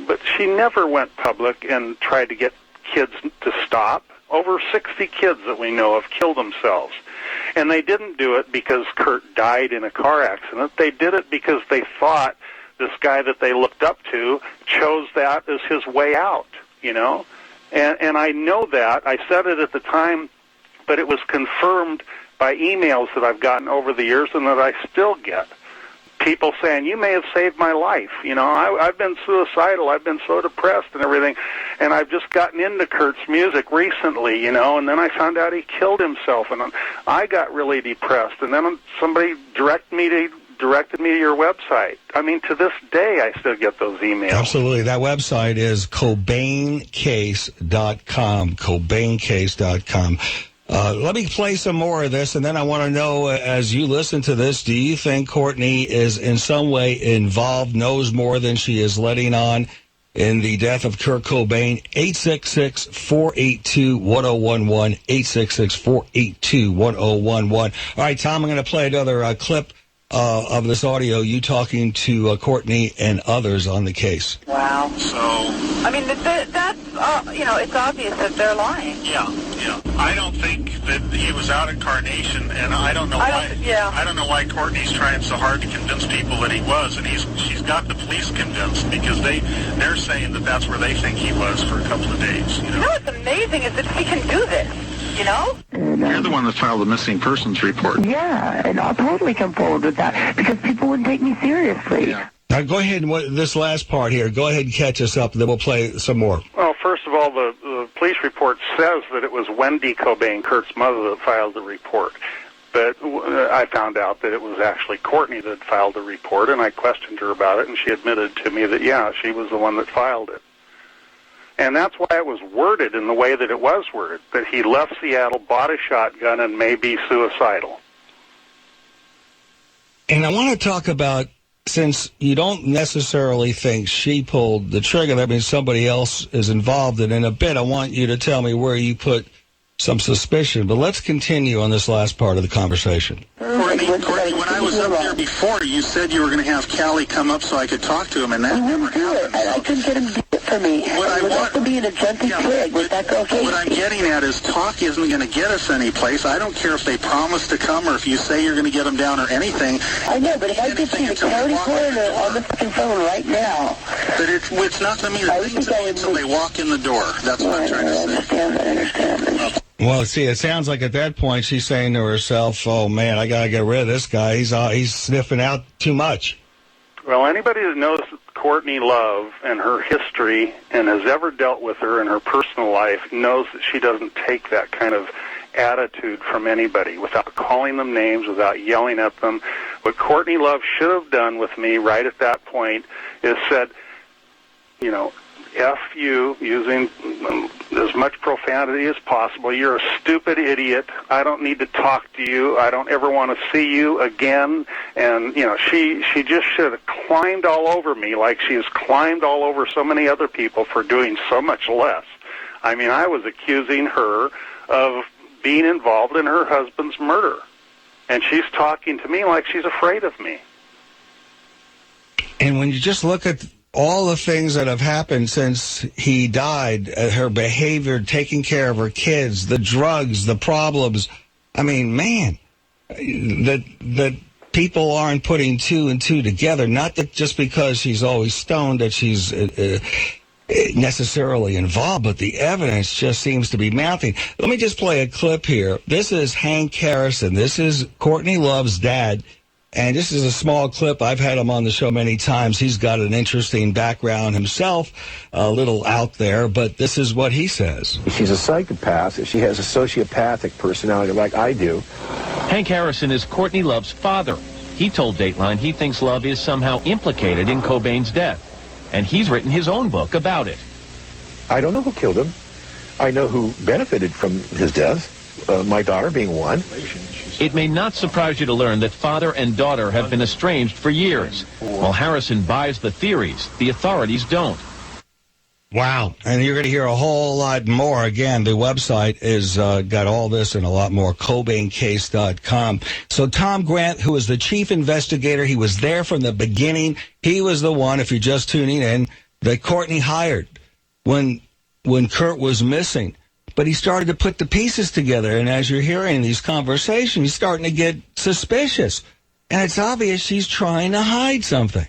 But she never went public and tried to get kids to stop. Over 60 kids that we know have killed themselves. And they didn't do it because Kurt died in a car accident. They did it because they thought this guy that they looked up to chose that as his way out, And I know that. I said it at the time, but it was confirmed by emails that I've gotten over the years and that I still get. People saying, you may have saved my life. I've been suicidal. I've been so depressed and everything. And I've just gotten into Kurt's music recently, and then I found out he killed himself. And I got really depressed. And then somebody directed me to your website. I mean, to this day, I still get those emails. Absolutely. That website is CobainCase.com, CobainCase.com. Let me play some more of this, and then I want to know, as you listen to this, do you think Courtney is in some way involved, knows more than she is letting on in the death of Kurt Cobain? 866-482-1011, 866-482-1011. All right, Tom, I'm going to play another clip of this audio, you talking to Courtney and others on the case. Wow. So, I mean, that's, it's obvious that they're lying. yeah. I don't think that he was out at Carnation, and I don't know why Courtney's trying so hard to convince people that he was, and she's got the police convinced because they're saying that that's where they think he was for a couple of days. What's amazing is that he can do this. You're the one that filed the missing persons report. Yeah, and I'll totally come forward with that because people wouldn't take me seriously. Yeah. Now, go ahead and this last part here, go ahead and catch us up, and then we'll play some more. Well, first of all, the police report says that it was Wendy Cobain, Kurt's mother, that filed the report. But I found out that it was actually Courtney that filed the report, and I questioned her about it, and she admitted to me that, yeah, she was the one that filed it. And that's why it was worded in the way that it was worded, that he left Seattle, bought a shotgun, and may be suicidal. And I want to talk about, since you don't necessarily think she pulled the trigger, that means somebody else is involved. And in a bit, I want you to tell me where you put some suspicion. But let's continue on this last part of the conversation. Courtney, when I was up there before, you said you were going to have Callie come up so I could talk to him, and that never happened. I couldn't get him to do it for me. What I want to be an Injected kid. Was that okay? What I'm getting at is talk isn't going to get us anyplace. I don't care if they promise to come or if you say you're going to get them down or anything. I know, but if I could see the county coroner on the fucking phone right now. But it's not going to mean a thing to me until they walk in the door. That's what I'm trying to say. I understand. Well, see, it sounds like at that point she's saying to herself, oh, man, I got to get rid of this guy. He's sniffing out too much. Well, anybody that knows Courtney Love and her history and has ever dealt with her in her personal life knows that she doesn't take that kind of attitude from anybody without calling them names, without yelling at them. What Courtney Love should have done with me right at that point is said, you know, F you, using as much profanity as possible. You're a stupid idiot. I don't need to talk to you. I don't ever want to see you again. And, you know, she just should have climbed all over me like she has climbed all over so many other people for doing so much less. I mean, I was accusing her of being involved in her husband's murder. And she's talking to me like she's afraid of me. And when you just look at all the things that have happened since he died, her behavior, taking care of her kids, the drugs, the problems, I mean, man, that people aren't putting two and two together. Not that just because she's always stoned that she's necessarily involved, but the evidence just seems to be mounting. Let me just play a clip here. This is Hank Harrison. This is Courtney Love's dad. And this is a small clip. I've had him on the show many times. He's got an interesting background himself, a little out there, but this is what he says. She's a psychopath. She has a sociopathic personality like I do. Hank Harrison is Courtney Love's father. He told Dateline he thinks Love is somehow implicated in Cobain's death. And he's written his own book about it. I don't know who killed him. I know who benefited from his death, my daughter being one. It may not surprise you to learn that father and daughter have been estranged for years. While Harrison buys the theories, the authorities don't. Wow. And you're going to hear a whole lot more. Again, the website is got all this and a lot more, CobainCase.com. So Tom Grant, who is the chief investigator, he was there from the beginning. He was the one, if you're just tuning in, that Courtney hired when Kurt was missing. But he started to put the pieces together, and as you're hearing these conversations, he's starting to get suspicious. And it's obvious she's trying to hide something.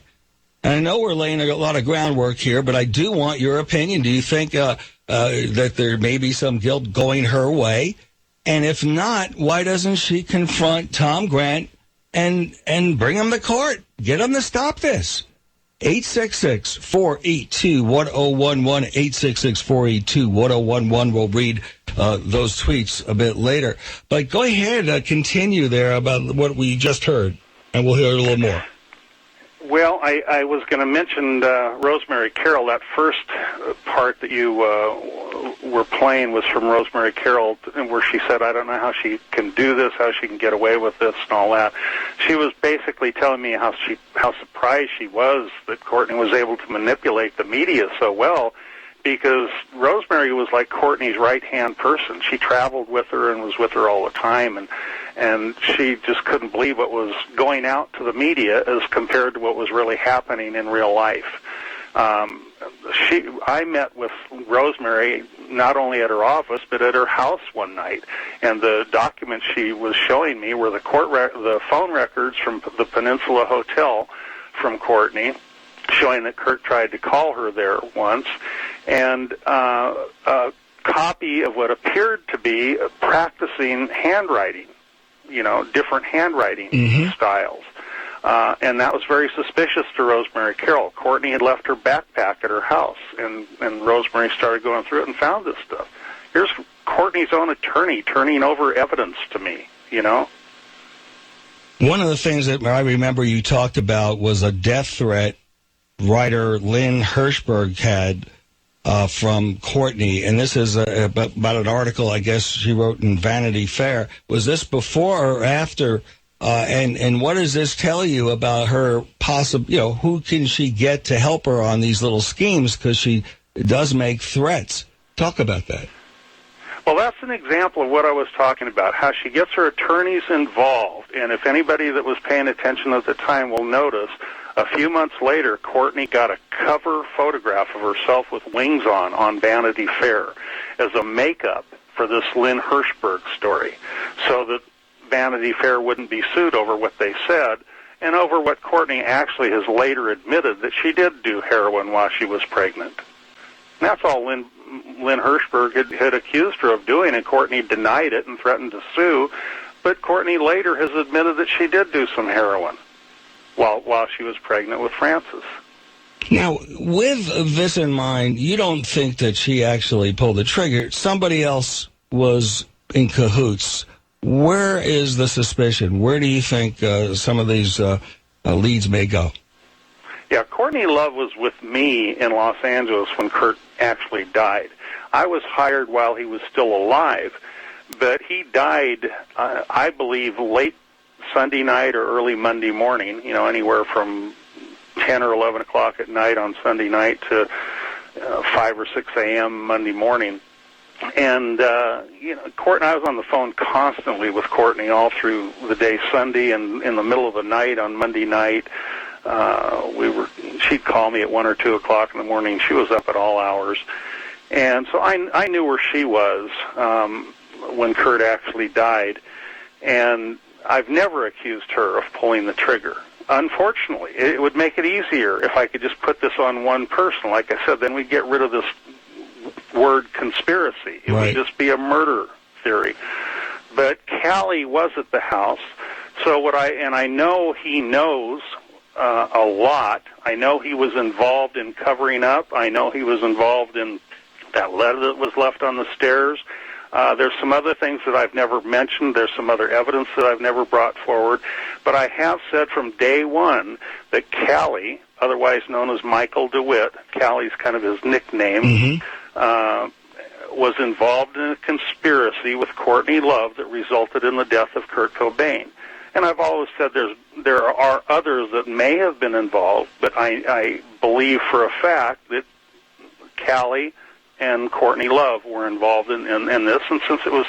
And I know we're laying a lot of groundwork here, but I do want your opinion. Do you think that there may be some guilt going her way? And if not, why doesn't she confront Tom Grant and bring him to court? Get him to stop this. 866-482-1011, 866-482-1011. We'll read those tweets a bit later. But go ahead, continue there about what we just heard, and we'll hear a little more. Well, I was going to mention Rosemary Carroll. That first part that you were playing was from Rosemary Carroll, where she said, I don't know how she can do this, how she can get away with this and all that. She was basically telling me how surprised she was that Courtney was able to manipulate the media so well, because Rosemary was like Courtney's right-hand person. She traveled with her and was with her all the time, and she just couldn't believe what was going out to the media as compared to what was really happening in real life. I met with Rosemary not only at her office but at her house one night, and the documents she was showing me were the phone records from the Peninsula Hotel from Courtney, showing that Kurt tried to call her there once, and a copy of what appeared to be practicing handwriting, different handwriting styles. And that was very suspicious to Rosemary Carroll. Courtney had left her backpack at her house, and Rosemary started going through it and found this stuff. Here's Courtney's own attorney turning over evidence to me, One of the things that I remember you talked about was a death threat writer Lynn Hirschberg had from Courtney, and this is about an article I guess she wrote in Vanity Fair. Was this before or after? And what does this tell you about her possible? Who can she get to help her on these little schemes? Because she does make threats. Talk about that. Well, that's an example of what I was talking about, how she gets her attorneys involved. And if anybody that was paying attention at the time will notice, a few months later, Courtney got a cover photograph of herself with wings on Vanity Fair as a makeup for this Lynn Hirschberg story, so that Vanity Fair wouldn't be sued over what they said and over what Courtney actually has later admitted, that she did do heroin while she was pregnant. And that's all Lynn Hirschberg had accused her of doing, and Courtney denied it and threatened to sue. But Courtney later has admitted that she did do some heroin while she was pregnant with Francis. Now, with this in mind, you don't think that she actually pulled the trigger. Somebody else was in cahoots. Where is the suspicion? Where do you think some of these leads may go? Yeah, Courtney Love was with me in Los Angeles when Kurt actually died. I was hired while he was still alive, but he died, I believe, late Sunday night or early Monday morning, anywhere from 10 or 11 o'clock at night on Sunday night to 5 or 6 a.m. Monday morning. And, Courtney, I was on the phone constantly with Courtney all through the day Sunday, and in the middle of the night on Monday night, she'd call me at 1 or 2 o'clock in the morning. She was up at all hours. And so I knew where she was when Kurt actually died. And I've never accused her of pulling the trigger. Unfortunately, it would make it easier if I could just put this on one person. Like I said, then we'd get rid of this word conspiracy. It would just be a murder theory. But Callie was at the house, so I know he knows a lot. I know he was involved in covering up. I know he was involved in that letter that was left on the stairs. There's some other things that I've never mentioned. There's some other evidence that I've never brought forward. But I have said from day one that Callie, otherwise known as Michael DeWitt, Callie's kind of his nickname, was involved in a conspiracy with Courtney Love that resulted in the death of Kurt Cobain. And I've always said there are others that may have been involved, but I believe for a fact that Callie and Courtney Love were involved in this, and since it was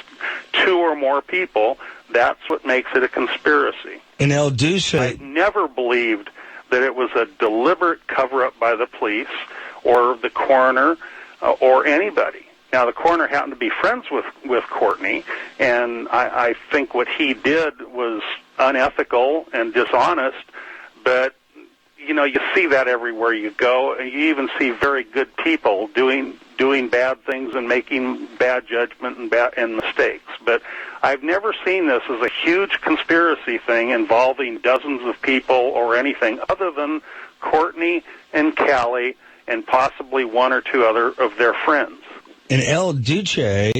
two or more people, that's what makes it a conspiracy. And El Duce, I never believed that it was a deliberate cover-up by the police or the coroner or anybody. Now, the coroner happened to be friends with Courtney, and I think what he did was unethical and dishonest, but, you see that everywhere you go, and you even see very good people doing bad things and making bad judgment and mistakes. But I've never seen this as a huge conspiracy thing involving dozens of people or anything other than Courtney and Callie and possibly one or two other of their friends. And El Duce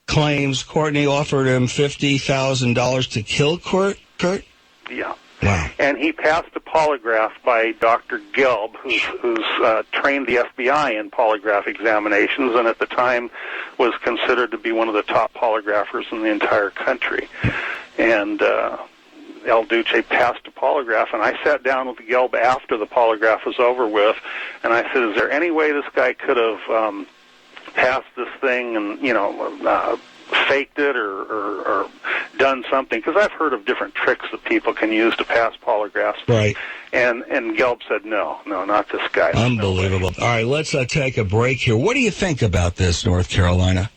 claims Courtney offered him $50,000 to kill Kurt? Yeah. Wow. And he passed a polygraph by Dr. Gelb, who's trained the FBI in polygraph examinations, and at the time was considered to be one of the top polygraphers in the entire country. And El Duce passed a polygraph, and I sat down with Gelb after the polygraph was over with, and I said, is there any way this guy could have passed this thing and, faked it or done something? Because I've heard of different tricks that people can use to pass polygraphs. Right. And Gelb said, no, not this guy. Unbelievable. No. All right, let's take a break here. What do you think about this, North Carolina?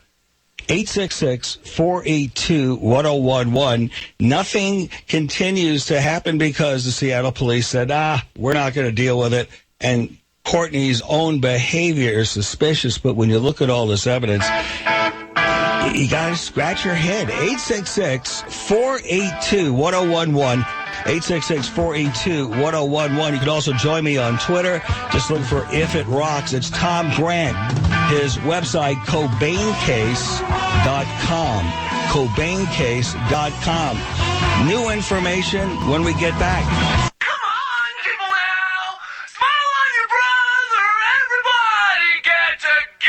866-482-1011. Nothing continues to happen because the Seattle police said, we're not going to deal with it. And Courtney's own behavior is suspicious, but when you look at all this evidence, you got to scratch your head. 866-482-1011. 866-482-1011. You can also join me on Twitter. Just look for If It Rocks. It's Tom Grant. His website, CobainCase.com. CobainCase.com. New information when we get back. Come on, people now! Smile on your brother! Everybody get together!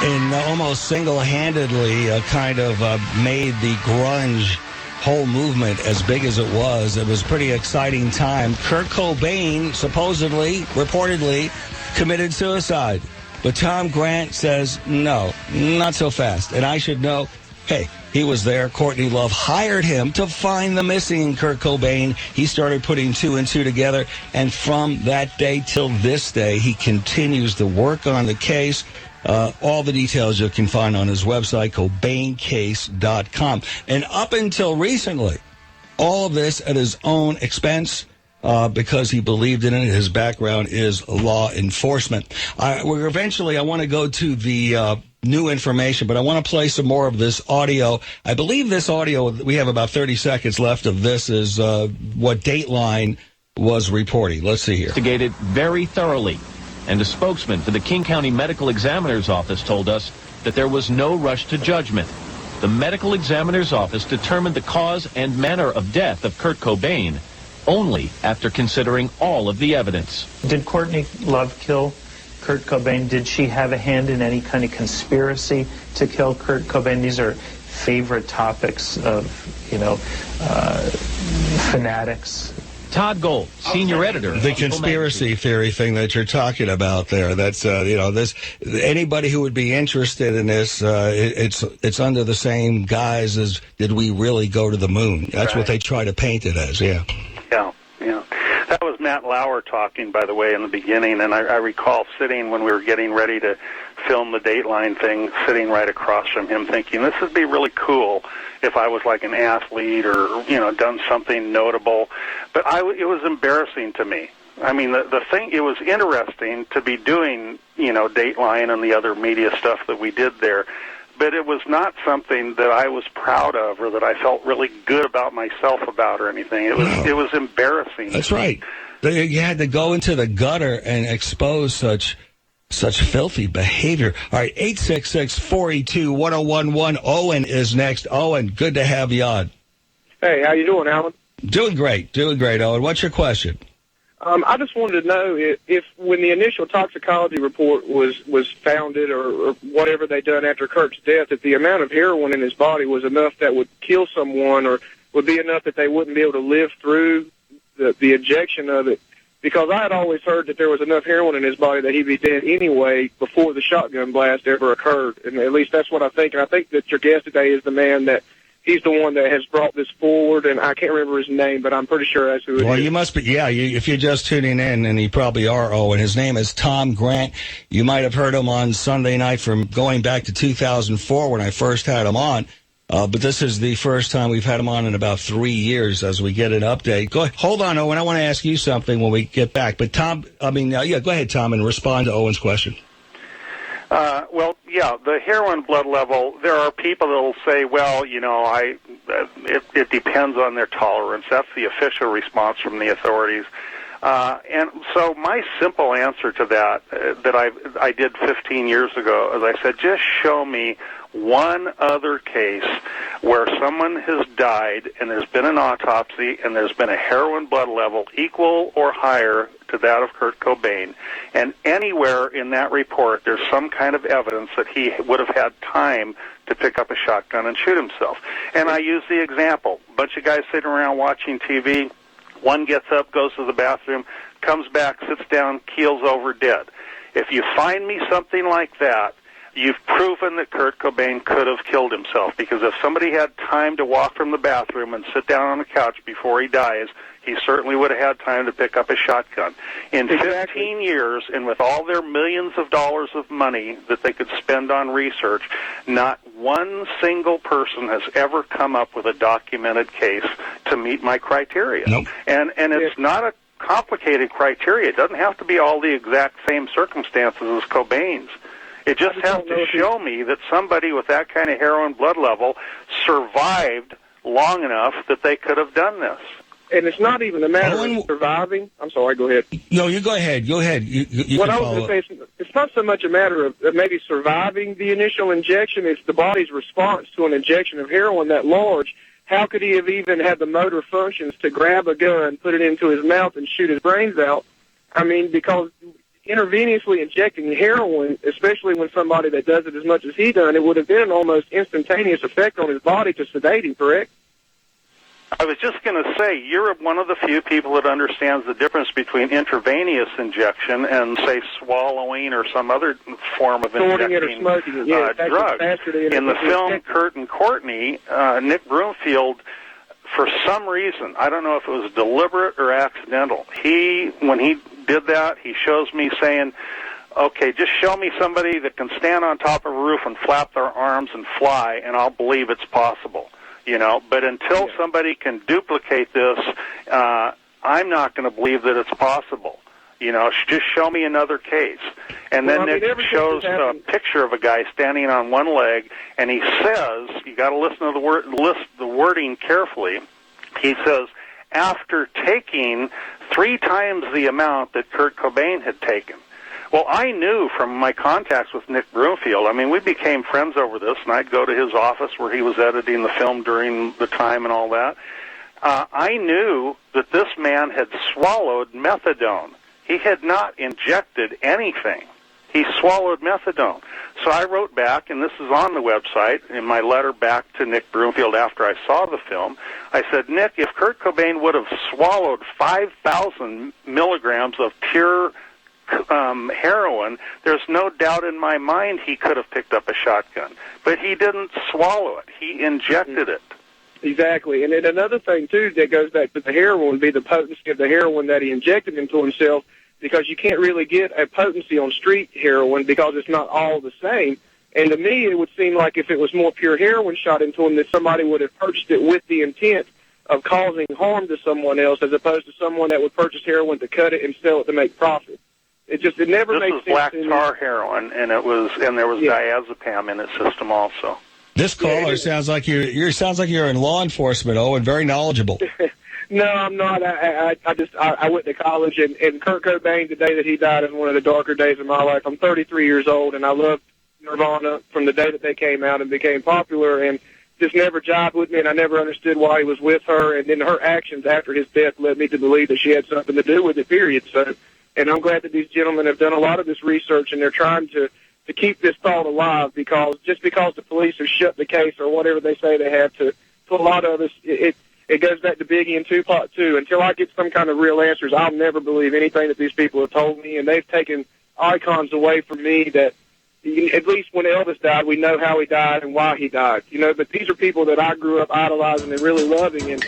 and almost single-handedly kind of made the grunge whole movement as big as it was. It was a pretty exciting time. Kurt Cobain supposedly, reportedly, committed suicide. But Tom Grant says, no, not so fast. And I should know, hey, he was there. Courtney Love hired him to find the missing Kurt Cobain. He started putting two and two together. And from that day till this day, he continues to work on the case. All the details you can find on his website, CobainCase.com. And up until recently, all of this at his own expense, because he believed in it. His background is law enforcement. I want to go to the new information, but I want to play some more of this audio. I believe this audio, we have about 30 seconds left of this, is what Dateline was reporting. Let's see here. Investigated very thoroughly. And a spokesman for the King County Medical Examiner's Office told us that there was no rush to judgment. The Medical Examiner's Office determined the cause and manner of death of Kurt Cobain only after considering all of the evidence. Did Courtney Love kill Kurt Cobain? Did she have a hand in any kind of conspiracy to kill Kurt Cobain? These are favorite topics of, fanatics. Todd Gold, senior editor. The conspiracy theory thing that you're talking about there, that's, this, anybody who would be interested in this, it's under the same guise as, did we really go to the moon? That's right. What they try to paint it as, yeah. Yeah. That was Matt Lauer talking, by the way, in the beginning, and I recall sitting when we were getting ready to film the Dateline thing, sitting right across from him thinking, this would be really cool if I was like an athlete or, done something notable. But it was embarrassing to me. I mean, the thing, it was interesting to be doing, Dateline and the other media stuff that we did there, but it was not something that I was proud of or that I felt really good about myself about or anything. It was embarrassing. That's right. You had to go into the gutter and expose such filthy behavior. All right, 866-482-1011. Owen is next. Owen, good to have you on. Hey, how you doing, Alan? Doing great, Owen. What's your question? I just wanted to know if when the initial toxicology report was founded or whatever they done after Kurt's death, if the amount of heroin in his body was enough that would kill someone or would be enough that they wouldn't be able to live through the injection of it. Because I had always heard that there was enough heroin in his body that he'd be dead anyway before the shotgun blast ever occurred. And at least that's what I think. And I think that your guest today is the man that he's the one that has brought this forward, and I can't remember his name, but I'm pretty sure that's who it is. Well, you must be, if you're just tuning in, and you probably are, Owen. His name is Tom Grant. You might have heard him on Sunday night from going back to 2004 when I first had him on. But this is the first time we've had him on in about 3 years as we get an update. Hold on, Owen. I want to ask you something when we get back. But go ahead, Tom, and respond to Owen's question. The heroin blood level, there are people that will say, it depends on their tolerance. That's the official response from the authorities. And so my simple answer to that I did 15 years ago, as I said, just show me one other case where someone has died and there's been an autopsy and there's been a heroin blood level equal or higher to that of Kurt Cobain, and anywhere in that report there's some kind of evidence that he would have had time to pick up a shotgun and shoot himself. And I use the example, a bunch of guys sitting around watching TV, one gets up, goes to the bathroom, comes back, sits down, keels over dead. If you find me something like that, you've proven that Kurt Cobain could have killed himself, because if somebody had time to walk from the bathroom and sit down on the couch before he dies, he certainly would have had time to pick up a shotgun. In 15 years, and with all their millions of dollars of money that they could spend on research, not one single person has ever come up with a documented case to meet my criteria. Nope. And it's not a complicated criteria. It doesn't have to be all the exact same circumstances as Cobain's. It just has to show me that somebody with that kind of heroin blood level survived long enough that they could have done this. And it's not even a matter of surviving. I'm sorry, go ahead. No, you go ahead. Go ahead. What I was going to say is it's not so much a matter of maybe surviving the initial injection. It's the body's response to an injection of heroin that large. How could he have even had the motor functions to grab a gun, put it into his mouth, and shoot his brains out? I mean, because intravenously injecting heroin, especially when somebody that does it as much as he done, it would have been an almost instantaneous effect on his body to sedate him, correct? I was just going to say, you're one of the few people that understands the difference between intravenous injection and, say, swallowing or some other form of Sorting injecting it or smoking it. Yeah, drug. In the film Kurt and Courtney, Nick Broomfield, for some reason, I don't know if it was deliberate or accidental, when he did that, he shows me saying, okay, just show me somebody that can stand on top of a roof and flap their arms and fly, and I'll believe it's possible. You know, but until somebody can duplicate this, I'm not going to believe that it's possible. You know, just show me another case. And then Nick shows a picture of a guy standing on one leg, and he says, you got to listen to the wording carefully. He says, after taking 3 times the amount that Kurt Cobain had taken. Well, I knew from my contacts with Nick Broomfield, I mean, we became friends over this, and I'd go to his office where he was editing the film during the time and all that. I knew that this man had swallowed methadone. He had not injected anything. He swallowed methadone. So I wrote back, and this is on the website, in my letter back to Nick Broomfield after I saw the film. I said, Nick, if Kurt Cobain would have swallowed 5,000 milligrams of pure heroin, there's no doubt in my mind he could have picked up a shotgun. But he didn't swallow it. He injected it. Exactly. And then another thing, too, that goes back to the heroin would be the potency of the heroin that he injected into himself, because you can't really get a potency on street heroin because it's not all the same. And to me, it would seem like if it was more pure heroin shot into him, that somebody would have purchased it with the intent of causing harm to someone else, as opposed to someone that would purchase heroin to cut it and sell it to make profit. It never makes sense. This was black tar heroin, and there was diazepam in its system also. This caller sounds like you're in law enforcement, and very knowledgeable. No, I'm not. I went to college, and Kurt Cobain, the day that he died, is one of the darker days of my life. I'm 33 years old, and I loved Nirvana from the day that they came out and became popular, and just never jived with me, and I never understood why he was with her, and then her actions after his death led me to believe that she had something to do with it, period. So. And I'm glad that these gentlemen have done a lot of this research, and they're trying to keep this thought alive, because just because the police have shut the case or whatever they say they have to a lot of us, it goes back to Biggie and Tupac, too. Until I get some kind of real answers, I'll never believe anything that these people have told me, and they've taken icons away from me that, at least when Elvis died, we know how he died and why he died. You know, but these are people that I grew up idolizing and really loving, and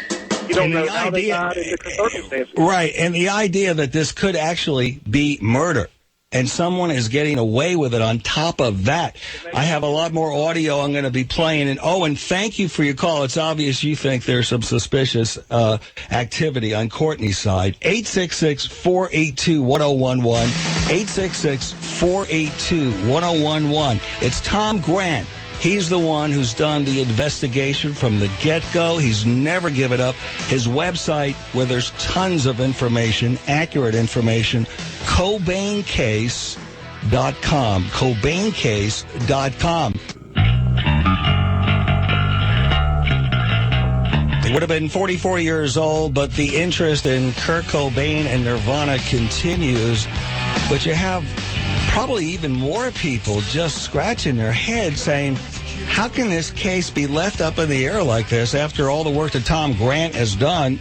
you don't know how they died in the circumstances. Right, and the idea that this could actually be murder, and someone is getting away with it on top of that. I have a lot more audio I'm going to be playing. And thank you for your call. It's obvious you think there's some suspicious activity on Courtney's side. 866-482-1011. 866-482-1011. It's Tom Grant. He's the one who's done the investigation from the get-go. He's never given up. His website, where there's tons of information, accurate information, CobainCase.com. CobainCase.com. He would have been 44 years old, but the interest in Kurt Cobain and Nirvana continues. But you have probably even more people just scratching their head saying, how can this case be left up in the air like this after all the work that Tom Grant has done?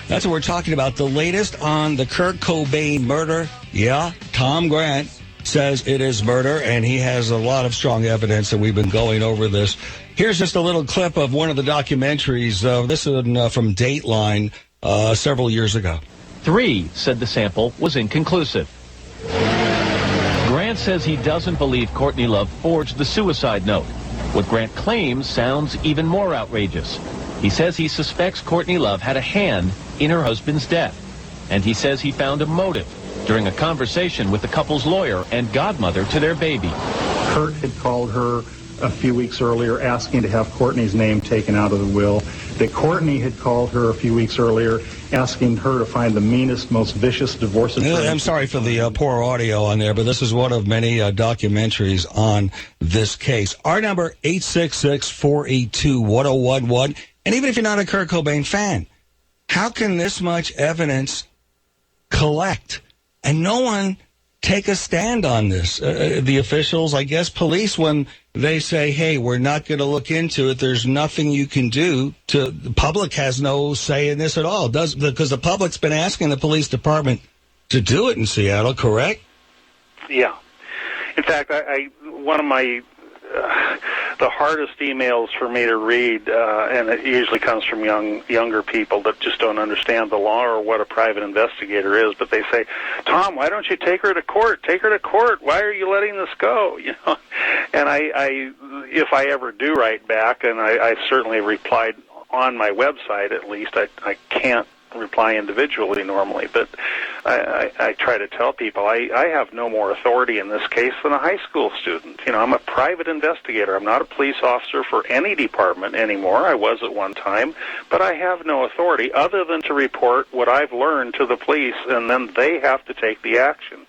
That's what we're talking about. The latest on the Kurt Cobain murder. Yeah, Tom Grant says it is murder, and he has a lot of strong evidence, and we've been going over this. Here's just a little clip of one of the documentaries. This is from Dateline several years ago. 3 said the sample was inconclusive. Grant says he doesn't believe Courtney Love forged the suicide note. What Grant claims sounds even more outrageous. He says he suspects Courtney Love had a hand in her husband's death. And he says he found a motive during a conversation with the couple's lawyer and godmother to their baby. Kurt had called her a few weeks earlier asking to have Courtney's name taken out of the will. That Courtney had called her a few weeks earlier asking her to find the meanest, most vicious divorce attorney. I'm sorry for the poor audio on there, but this is one of many documentaries on this case. Our number, 866-482-1011. And even if you're not a Kurt Cobain fan, how can this much evidence collect and no one take a stand on this. The officials, I guess police, when they say, hey, we're not going to look into it, there's nothing you can do, the public has no say in this at all, because the public's been asking the police department to do it in Seattle, correct? Yeah. In fact, one of my the hardest emails for me to read, and it usually comes from younger people that just don't understand the law or what a private investigator is, but they say, Tom, why don't you take her to court? Take her to court. Why are you letting this go? You know, and I if I ever do write back, and I certainly replied on my website at least, I can't reply individually normally, but I try to tell people I have no more authority in this case than a high school student. You know, I'm a private investigator. I'm not a police officer for any department anymore. I was at one time, but I have no authority other than to report what I've learned to the police, and then they have to take the action.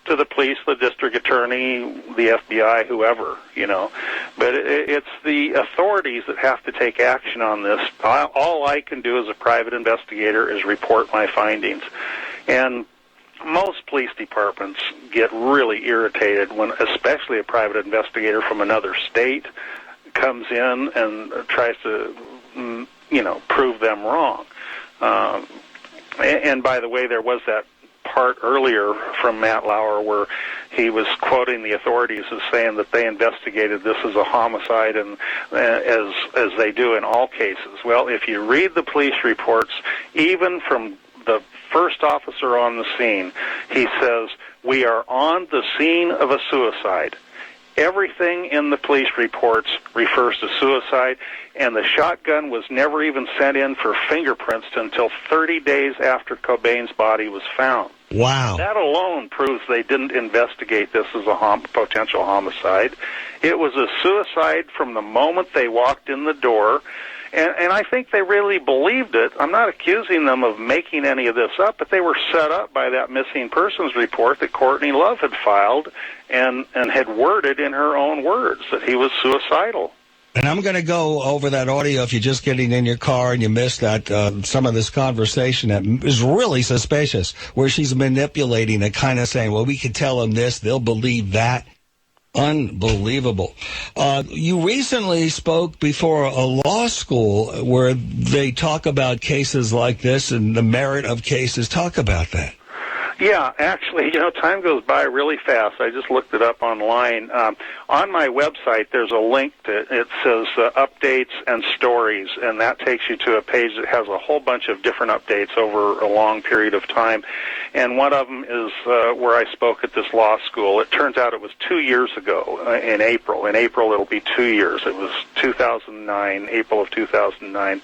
To the police, the district attorney, the FBI, whoever, you know. But it's the authorities that have to take action on this. All I can do as a private investigator is report my findings. And most police departments get really irritated when, especially a private investigator from another state, comes in and tries to, you know, prove them wrong. And by the way, there was that part earlier from Matt Lauer where he was quoting the authorities as saying that they investigated this as a homicide, and as they do in all cases. Well, if you read the police reports, even from the first officer on the scene, he says, we are on the scene of a suicide. Everything in the police reports refers to suicide, and the shotgun was never even sent in for fingerprints until 30 days after Cobain's body was found. Wow. That alone proves they didn't investigate this as a potential homicide. It was a suicide from the moment they walked in the door, and I think they really believed it. I'm not accusing them of making any of this up, but they were set up by that missing persons report that Courtney Love had filed and had worded in her own words that he was suicidal. And I'm going to go over that audio if you're just getting in your car and you missed that, some of this conversation that is really suspicious, where she's manipulating it, kind of saying, well, we could tell them this, they'll believe that. Unbelievable. You recently spoke before a law school where they talk about cases like this and the merit of cases. Talk about that. Yeah, actually, you know, time goes by really fast. I just looked it up online. On my website, there's a link to it says updates and stories, and that takes you to a page that has a whole bunch of different updates over a long period of time. And one of them is where I spoke at this law school. It turns out it was 2 years ago in April. In April, it'll be 2 years. It was 2009, April of 2009.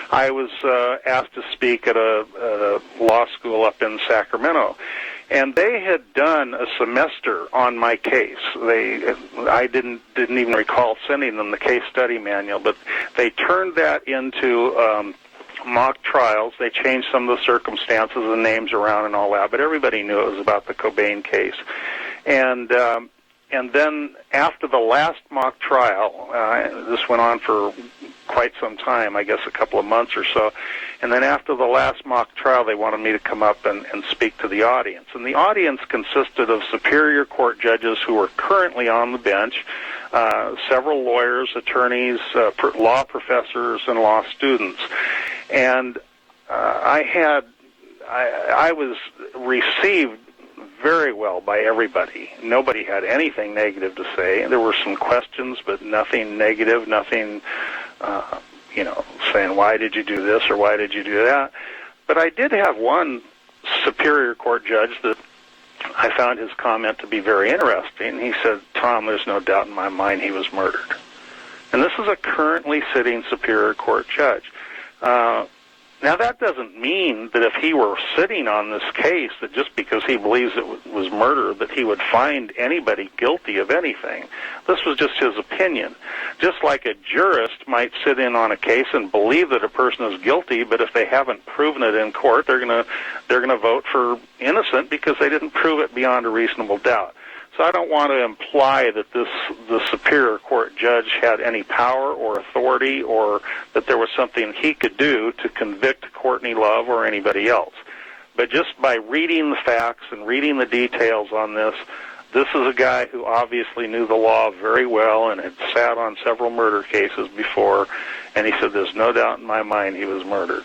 I was asked to speak at a law school up in Sacramento. And they had done a semester on my case. I didn't even recall sending them the case study manual, but they turned that into mock trials. They changed some of the circumstances and names around and all that, but everybody knew it was about the Cobain case. And then after the last mock trial, this went on for quite some time, I guess a couple of months or so, and then after the last mock trial, they wanted me to come up and speak to the audience. And the audience consisted of Superior Court judges who were currently on the bench, several lawyers, attorneys, law professors, and law students. And I was received very well by everybody. Nobody had anything negative to say. There were some questions, but nothing negative, nothing, you know, saying, why did you do this or why did you do that? But I did have one Superior Court judge that I found his comment to be very interesting. He said, Tom, there's no doubt in my mind he was murdered. And this is a currently sitting Superior Court judge. Now, that doesn't mean that if he were sitting on this case, that just because he believes it was murder, that he would find anybody guilty of anything. This was just his opinion. Just like a jurist might sit in on a case and believe that a person is guilty, but if they haven't proven it in court, they're gonna vote for innocent because they didn't prove it beyond a reasonable doubt. So I don't want to imply that the Superior Court judge had any power or authority or that there was something he could do to convict Courtney Love or anybody else. But just by reading the facts and reading the details on this is a guy who obviously knew the law very well and had sat on several murder cases before, and he said there's no doubt in my mind he was murdered.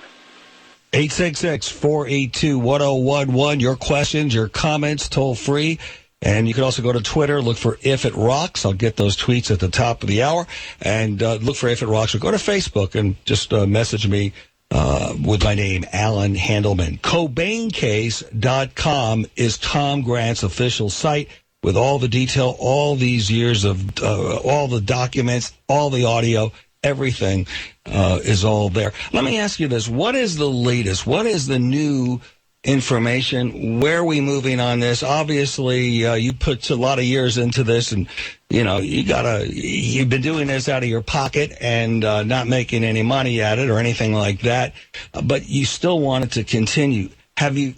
866-482-1011. Your questions, your comments, toll free. And you can also go to Twitter, look for If It Rocks. I'll get those tweets at the top of the hour. And look for If It Rocks. Or go to Facebook and just message me with my name, Allan Handelman. CobainCase.com is Tom Grant's official site with all the detail, all these years of all the documents, all the audio. Everything is all there. Let me ask you this. What is the latest? What is the new information? Where are we moving on this? Obviously, you put a lot of years into this, and, you've been doing this out of your pocket and not making any money at it or anything like that, but you still want it to continue. Have you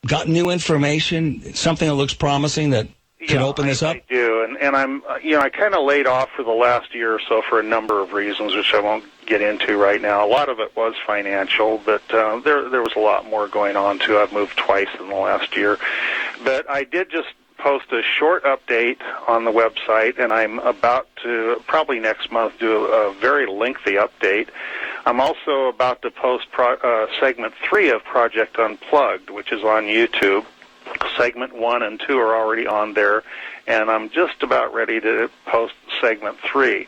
got new information, something that looks promising that can open this up? I do, and I'm, I kind of laid off for the last year or so for a number of reasons, which I won't get into right now. A lot of it was financial, but there was a lot more going on, too. I've moved twice in the last year. But I did just post a short update on the website, and I'm about to, probably next month, do a very lengthy update. I'm also about to post segment 3 of Project Unplugged, which is on YouTube. Segment 1 and 2 are already on there, and I'm just about ready to post segment 3.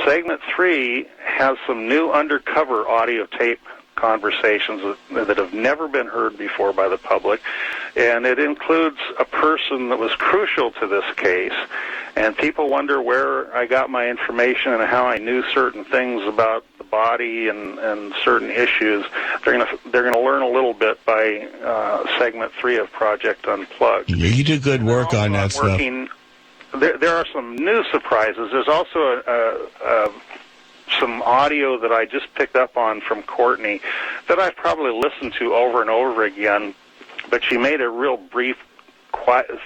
Segment 3 has some new undercover audio tape conversations that have never been heard before by the public, and it includes a person that was crucial to this case, and people wonder where I got my information and how I knew certain things about the body and certain issues. They're gonna learn a little bit by segment 3 of Project Unplugged. You do good work on that stuff. There are some new surprises. There's also some audio that I just picked up on from Courtney that I've probably listened to over and over again, but she made a real brief,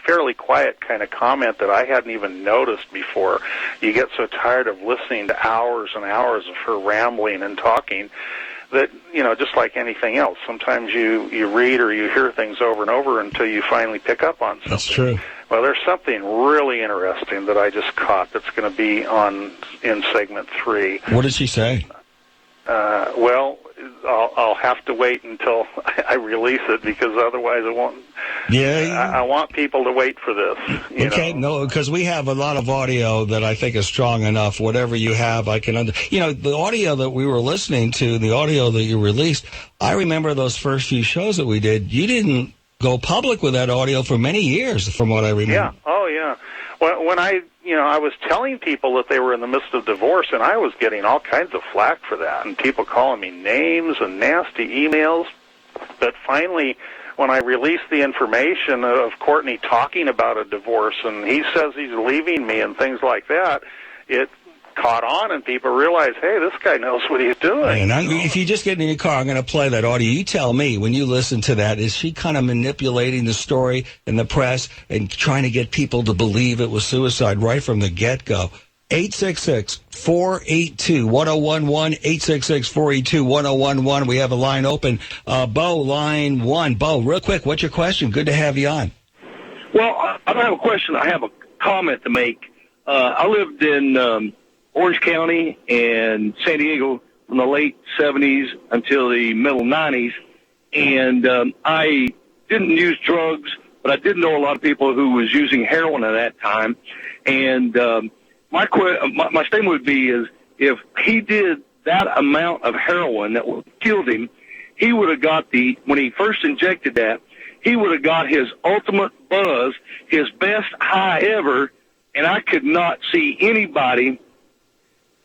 fairly quiet kind of comment that I hadn't even noticed before. You get so tired of listening to hours and hours of her rambling and talking that, just like anything else, sometimes you read or you hear things over and over until you finally pick up on something. That's true. Well, there's something really interesting that I just caught that's going to be in segment 3. What did she say? Well, I'll have to wait until I release it, because otherwise it won't. Yeah. I want people to wait for this. Okay, no, because we have a lot of audio that I think is strong enough. Whatever you have, I can the audio that we were listening to, the audio that you released, I remember those first few shows that we did. You didn't go public with that audio for many years, from what I remember. Yeah. Oh, yeah. When I was telling people that they were in the midst of divorce, and I was getting all kinds of flack for that, and people calling me names and nasty emails. But finally, when I released the information of Courtney talking about a divorce, and he says he's leaving me and things like that, it caught on, and people realized, hey, this guy knows what he's doing. And if you just get in your car, I'm going to play that audio. You tell me, when you listen to that, is she kind of manipulating the story in the press and trying to get people to believe it was suicide right from the get-go? 866-482-1011, 866-482-1011. We have a line open. Bo, line 1. Bo, real quick, what's your question? Good to have you on. Well, I don't have a question. I have a comment to make. I lived in Orange County and San Diego from the late 70s until the middle 90s, and I didn't use drugs, but I did know a lot of people who was using heroin at that time. And my statement would be is, if he did that amount of heroin that would have killed him, he would have got when he first injected that, he would have got his ultimate buzz, his best high ever, and I could not see anybody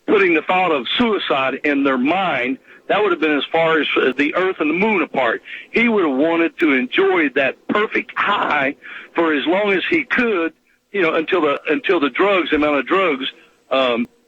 putting the thought of suicide in their mind. That would have been as far as the earth and the moon apart. He would have wanted to enjoy that perfect high for as long as he could, until the amount of drugs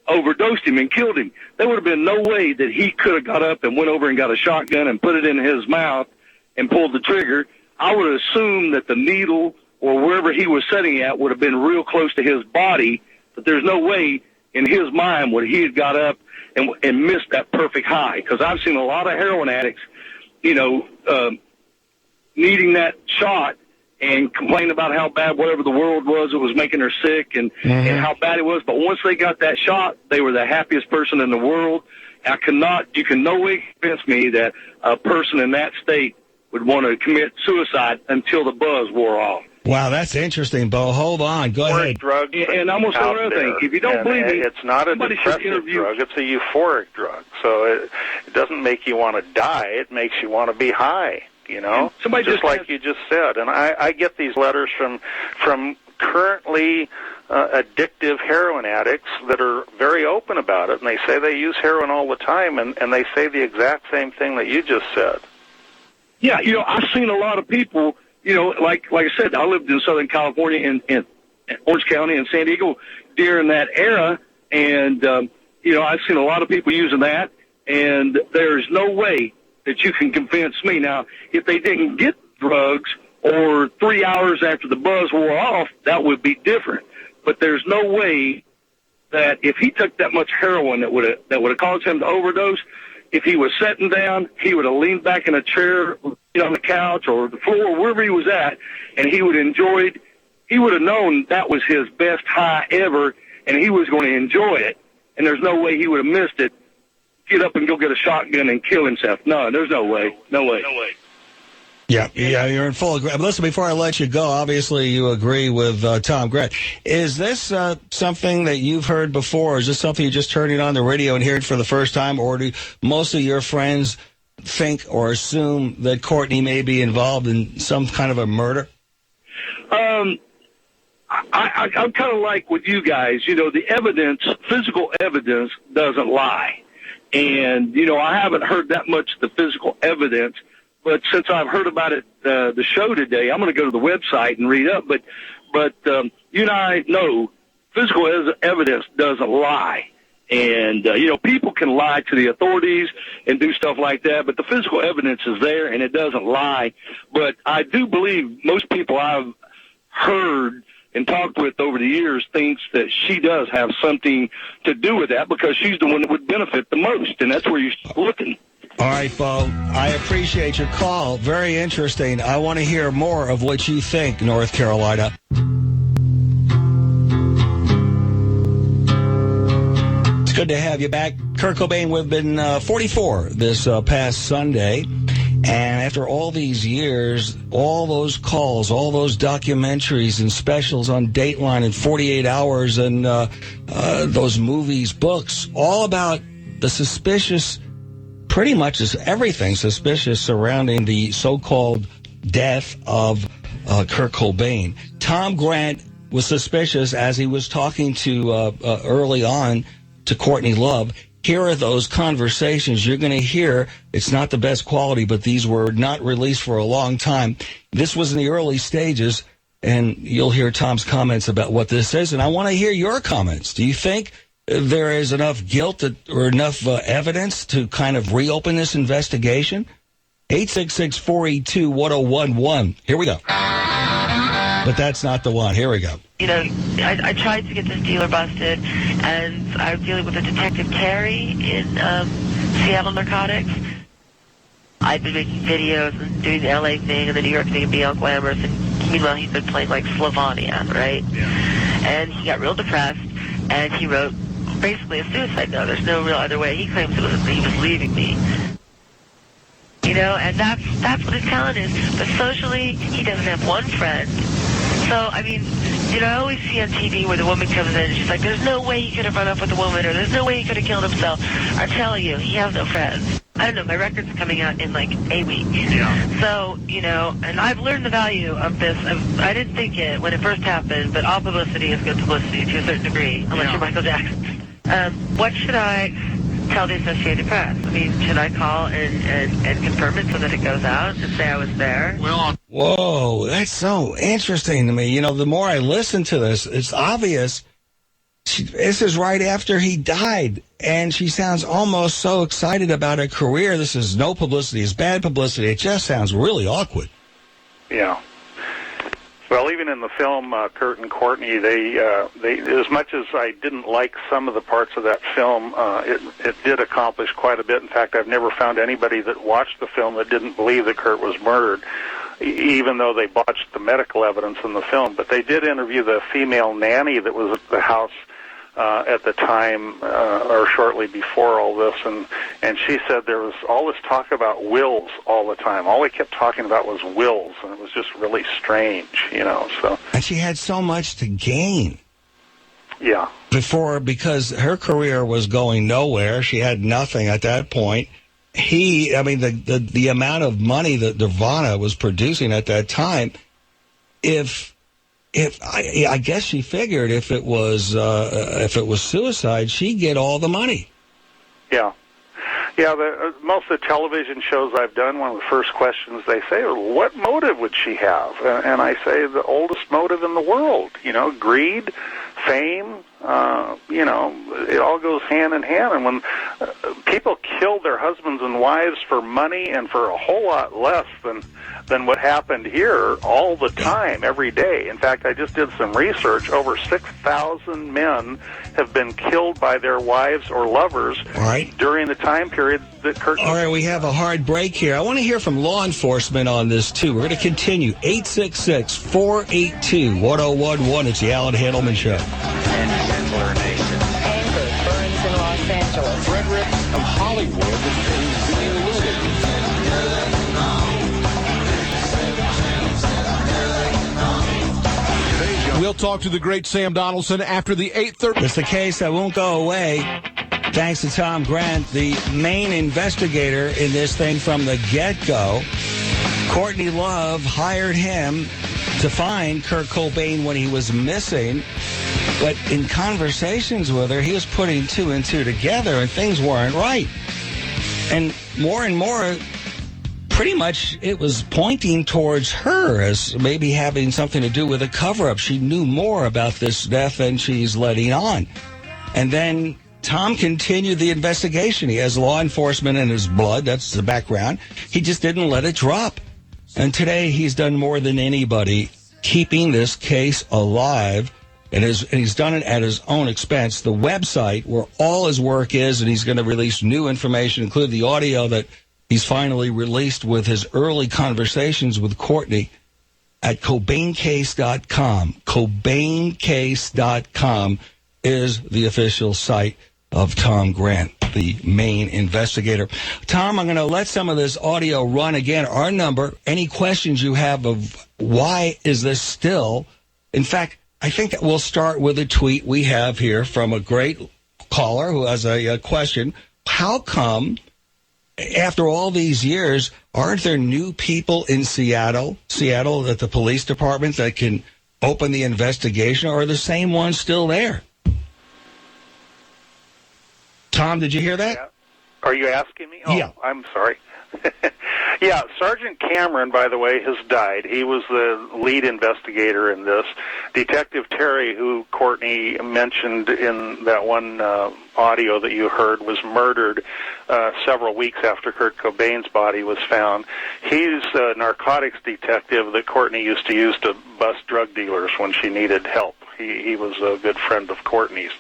overdosed him and killed him. There would have been no way that he could have got up and went over and got a shotgun and put it in his mouth and pulled the trigger. I would assume that the needle or wherever he was setting at would have been real close to his body, but there's no way in his mind would he have got up and missed that perfect high. Because I've seen a lot of heroin addicts, needing that shot and complained about how bad whatever the world was, it was making her sick and how bad it was. But once they got that shot, they were the happiest person in the world. You can no way convince me that a person in that state would want to commit suicide until the buzz wore off. Wow, that's interesting, Bo. Hold on. Go ahead. Drugs and I'm going to say another thing. If you don't believe me, it's not a depressive drug. It's a euphoric drug. So it doesn't make you want to die. It makes you want to be high, you know, just like you just said. And I get these letters from currently addictive heroin addicts that are very open about it, and they say they use heroin all the time, and they say the exact same thing that you just said. Yeah, you know, I've seen a lot of people, you know, like I said, I lived in Southern California in Orange County and San Diego during that era, and, you know, I've seen a lot of people using that, and there's no way that you can convince me. Now, if they didn't get drugs or 3 hours after the buzz wore off, that would be different. But there's no way that if he took that much heroin that would have caused him to overdose, if he was sitting down, he would have leaned back in a chair, on the couch or the floor, wherever he was at, and he would have known that was his best high ever, and he was going to enjoy it. And there's no way he would have missed it, get up and go get a shotgun and kill himself. No, there's no way. No way. Yeah, you're in full agreement. Listen, before I let you go, obviously you agree with Tom Grant. Is this something that you've heard before? Or is this something you're just turning on the radio and hearing for the first time? Or do most of your friends think or assume that Courtney may be involved in some kind of a murder? I'm kind of like with you guys. You know, the evidence, physical evidence, doesn't lie. And, you know, I haven't heard that much of the physical evidence. But since I've heard about it, the show today, I'm going to go to the website and read up. But you and I know physical evidence doesn't lie. And, you know, people can lie to the authorities and do stuff like that, but the physical evidence is there and it doesn't lie. But I do believe most people I've heard and talked with over the years thinks that she does have something to do with that because she's the one that would benefit the most, and that's where you start looking. All right, Bo, I appreciate your call. Very interesting. I want to hear more of what you think, North Carolina. It's good to have you back. Kurt Cobain would have been 44 this past Sunday. And after all these years, all those calls, all those documentaries and specials on Dateline and 48 Hours and those movies, books, all about the suspicious, pretty much everything suspicious surrounding the so-called death of Kurt Cobain. Tom Grant was suspicious as he was talking to early on to Courtney Love. Here are those conversations you're going to hear. It's not the best quality, but these were not released for a long time. This was in the early stages, and you'll hear Tom's comments about what this is. And I want to hear your comments. Do you think there is enough guilt or enough evidence to kind of reopen this investigation? 866-482-1011. Here we go. But that's not the one. Here we go. You know, I tried to get this dealer busted, and I was dealing with a Detective Terry in Seattle Narcotics. I've been making videos and doing the LA thing and the New York thing and being all glamorous, and meanwhile he's been playing like Slavania, right? Yeah. And he got real depressed, and he wrote basically a suicide note. There's no real other way. He claims he was leaving me. You know, and that's what his talent is. But socially, he doesn't have one friend. So, I mean, you know, I always see on TV where the woman comes in and she's like, there's no way he could have run up with a woman, or there's no way he could have killed himself. I'm telling you, he has no friends. I don't know, my record's coming out in like a week. Yeah. So, you know, and I've learned the value of this. I didn't think it when it first happened, but all publicity is good publicity to a certain degree, unless you're Michael Jackson. What should I tell the Associated Press? I mean, should I call and confirm it so that it goes out and say I was there? Well, whoa, that's so interesting to me. You know, the more I listen to this, it's obvious. This is right after he died, and she sounds almost so excited about her career. This is no publicity, it's bad publicity. It just sounds really awkward. Yeah. Well, even in the film, Kurt and Courtney, they as much as I didn't like some of the parts of that film, it did accomplish quite a bit. In fact, I've never found anybody that watched the film that didn't believe that Kurt was murdered. even though they botched the medical evidence in the film. But they did interview the female nanny that was at the house at the time or shortly before all this, and she said there was all this talk about wills all the time. All they kept talking about was wills, and it was just really strange, So. And she had so much to gain. Yeah. Because her career was going nowhere. She had nothing at that point. The amount of money that Nirvana was producing at that time, I guess she figured if it was suicide, she'd get all the money. Yeah. Most of the television shows I've done, one of the first questions they say, what motive would she have? And I say the oldest motive in the world, greed, fame, it all goes hand in hand. And when people kill their husbands and wives for money and for a whole lot less than what happened here all the time, every day. In fact, I just did some research. Over 6,000 men have been killed by their wives or lovers during the time period that Kurt... All right, we have a hard break here. I want to hear from law enforcement on this, too. We're going to continue. 866-482-1011. It's the Allan Handelman Show. Anger burns in Los Angeles. Frederick of Hollywood is being looted. We'll talk to the great Sam Donaldson after the 8:30. It's the case that won't go away. Thanks to Tom Grant, the main investigator in this thing from the get-go. Courtney Love hired him to find Kurt Cobain when he was missing. But in conversations with her, he was putting two and two together, and things weren't right. And more, pretty much it was pointing towards her as maybe having something to do with a cover-up. She knew more about this death than she's letting on. And then Tom continued the investigation. He has law enforcement in his blood. That's the background. He just didn't let it drop. And today he's done more than anybody keeping this case alive. And he's done it at his own expense. The website where all his work is, and he's going to release new information, including the audio that he's finally released with his early conversations with Courtney, at CobainCase.com. CobainCase.com is the official site of Tom Grant, the main investigator. Tom, I'm going to let some of this audio run again. Our number, any questions you have of why is this still... In fact, I think that we'll start with a tweet we have here from a great caller who has a question. How come, after all these years, aren't there new people in Seattle at the police department that can open the investigation, or are the same ones still there? Tom, did you hear that? Yeah. Are you asking me? Oh, yeah. I'm sorry. Yeah, Sergeant Cameron, by the way, has died. He was the lead investigator in this. Detective Terry, who Courtney mentioned in that one audio that you heard, was murdered several weeks after Kurt Cobain's body was found. He's a narcotics detective that Courtney used to use to bust drug dealers when she needed help. He was a good friend of Courtney's,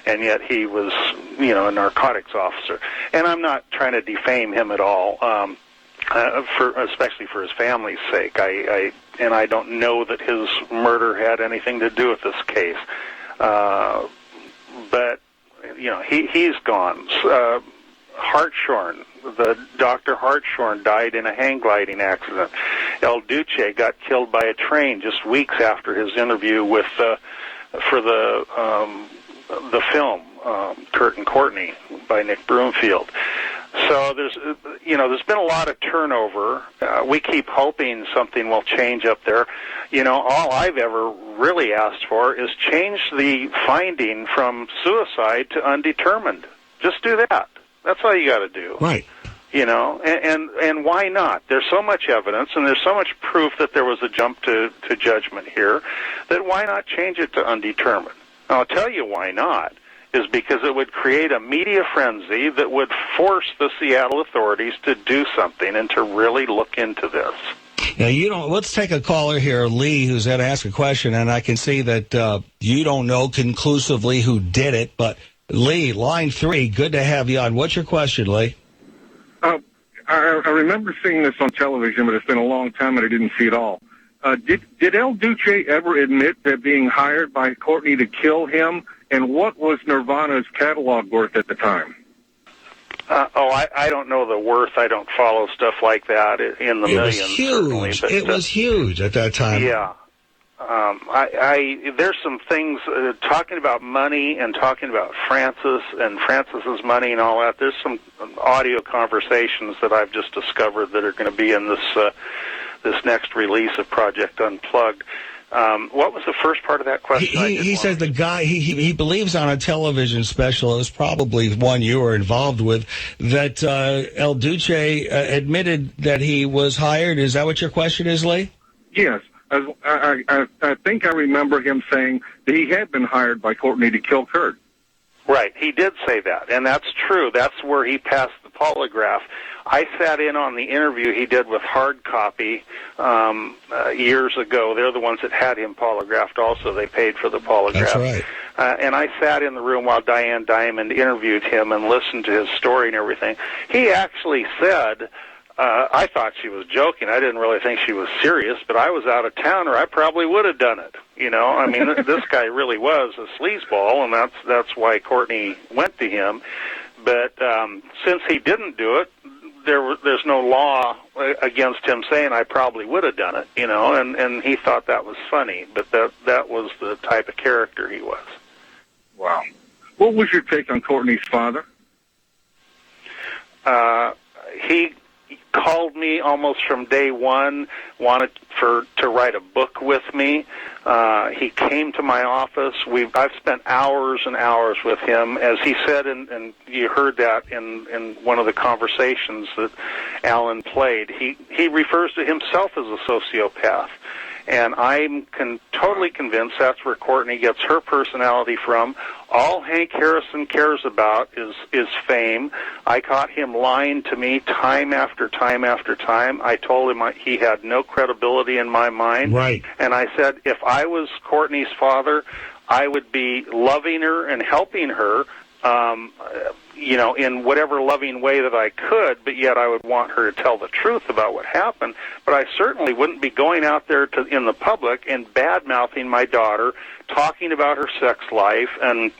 and yet he was, a narcotics officer. And I'm not trying to defame him at all. Especially for his family's sake. I don't know that his murder had anything to do with this case. But, he's gone. Hartshorn, the Dr. Hartshorn died in a hang gliding accident. El Duce got killed by a train just weeks after his interview with, for the film, Kurt and Courtney by Nick Broomfield. So there's been a lot of turnover. We keep hoping something will change up there. All I've ever really asked for is change the finding from suicide to undetermined. Just do that. That's all you got to do. Right. And why not? There's so much evidence and there's so much proof that there was a jump to judgment here that why not change it to undetermined? And I'll tell you why not. Is because it would create a media frenzy that would force the Seattle authorities to do something and to really look into this. Now, let's take a caller here, Lee, who's going to ask a question, and I can see that you don't know conclusively who did it, but Lee, line 3, good to have you on. What's your question, Lee? I I remember seeing this on television, but it's been a long time and I didn't see it all. Did El Duce ever admit to being hired by Courtney to kill him? And what was Nirvana's catalog worth at the time? I don't know the worth. I don't follow stuff like that in the millions. It was huge. But, it was huge at that time. Yeah. There's some things talking about money and talking about Francis and Francis's money and all that. There's some audio conversations that I've just discovered that are going to be in this next release of Project Unplugged. What was the first part of that question? He says the guy, he believes on a television special, it was probably one you were involved with, that El Duce admitted that he was hired. Is that what your question is, Lee? Yes. I think I remember him saying that he had been hired by Courtney to kill Kurt. Right. He did say that, and that's true. That's where he passed the polygraph. I sat in on the interview he did with Hard Copy years ago. They're the ones that had him polygraphed also. They paid for the polygraph. That's right. And I sat in the room while Diane Diamond interviewed him and listened to his story and everything. He actually said, I thought she was joking. I didn't really think she was serious, but I was out of town or I probably would have done it. You know, I mean, this guy really was a sleazeball, and that's why Courtney went to him. But since he didn't do it, there's no law against him saying I probably would have done it, you know, and he thought that was funny, but that was the type of character he was. Wow. What was your take on Courtney's father? He called me almost from day one, wanted to write a book with me. He came to my office. I've spent hours and hours with him. As he said, and you heard that in one of the conversations that Allan played, he refers to himself as a sociopath. And I'm totally convinced that's where Courtney gets her personality from. All Hank Harrison cares about is fame. I caught him lying to me time after time after time. I told him he had no credibility in my mind. Right. And I said, if I was Courtney's father, I would be loving her and helping her, you know, in whatever loving way that I could, but yet I would want her to tell the truth about what happened. But I certainly wouldn't be going out there in the public and bad-mouthing my daughter, talking about her sex life, and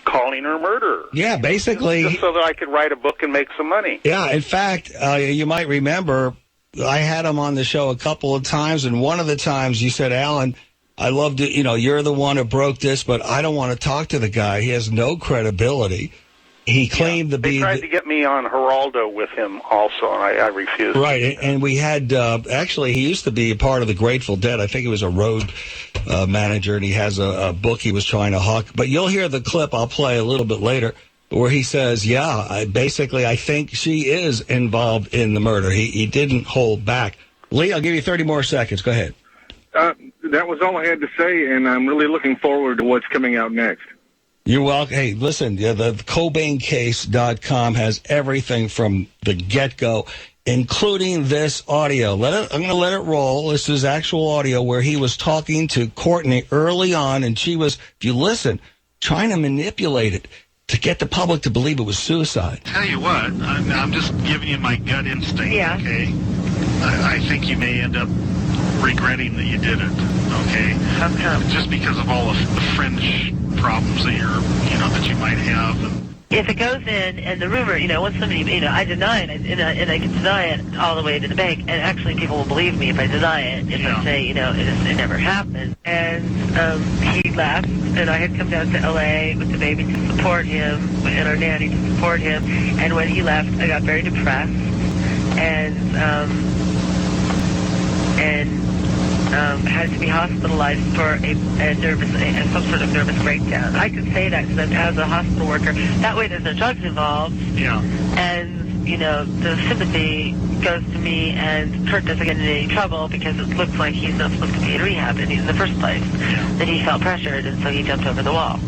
calling her a murderer. Yeah, basically. Just so that I could write a book and make some money. Yeah, in fact, you might remember, I had him on the show a couple of times, and one of the times you said, Allan, I love to, you know, you're the one who broke this, but I don't want to talk to the guy. He has no credibility. He claimed to be... They tried to get me on Geraldo with him also, and I refused. Right, and we had... actually, he used to be a part of the Grateful Dead. I think he was a road manager, and he has a book he was trying to hawk. But you'll hear the clip I'll play a little bit later, where he says, yeah, I think she is involved in the murder. He didn't hold back. Lee, I'll give you 30 more seconds. Go ahead. That was all I had to say, and I'm really looking forward to what's coming out next. You're welcome. Hey, listen, the CobainCase.com has everything from the get-go, including this audio. I'm going to let it roll. This is actual audio where he was talking to Courtney early on, and she was, if you listen, trying to manipulate it to get the public to believe it was suicide. Tell you what, I'm just giving you my gut instinct, okay? I think you may end up regretting that you did it, okay? How come? Just because of all of the fringe problems that that you might have. If it goes in, and the rumor, once somebody, I deny it, and I can deny it all the way to the bank, and actually people will believe me if I deny it, if I say, it never happened. And he left, and I had come down to L.A. with the baby to support him, and our nanny to support him, and when he left, I got very depressed, and had to be hospitalized for some sort of nervous breakdown. I can say that because as a hospital worker, that way there's no drugs involved. Yeah. And, the sympathy goes to me, and Kurt doesn't get into any trouble because it looks like he's not supposed to be in rehab in the first place. Yeah. That he felt pressured, and so he jumped over the wall.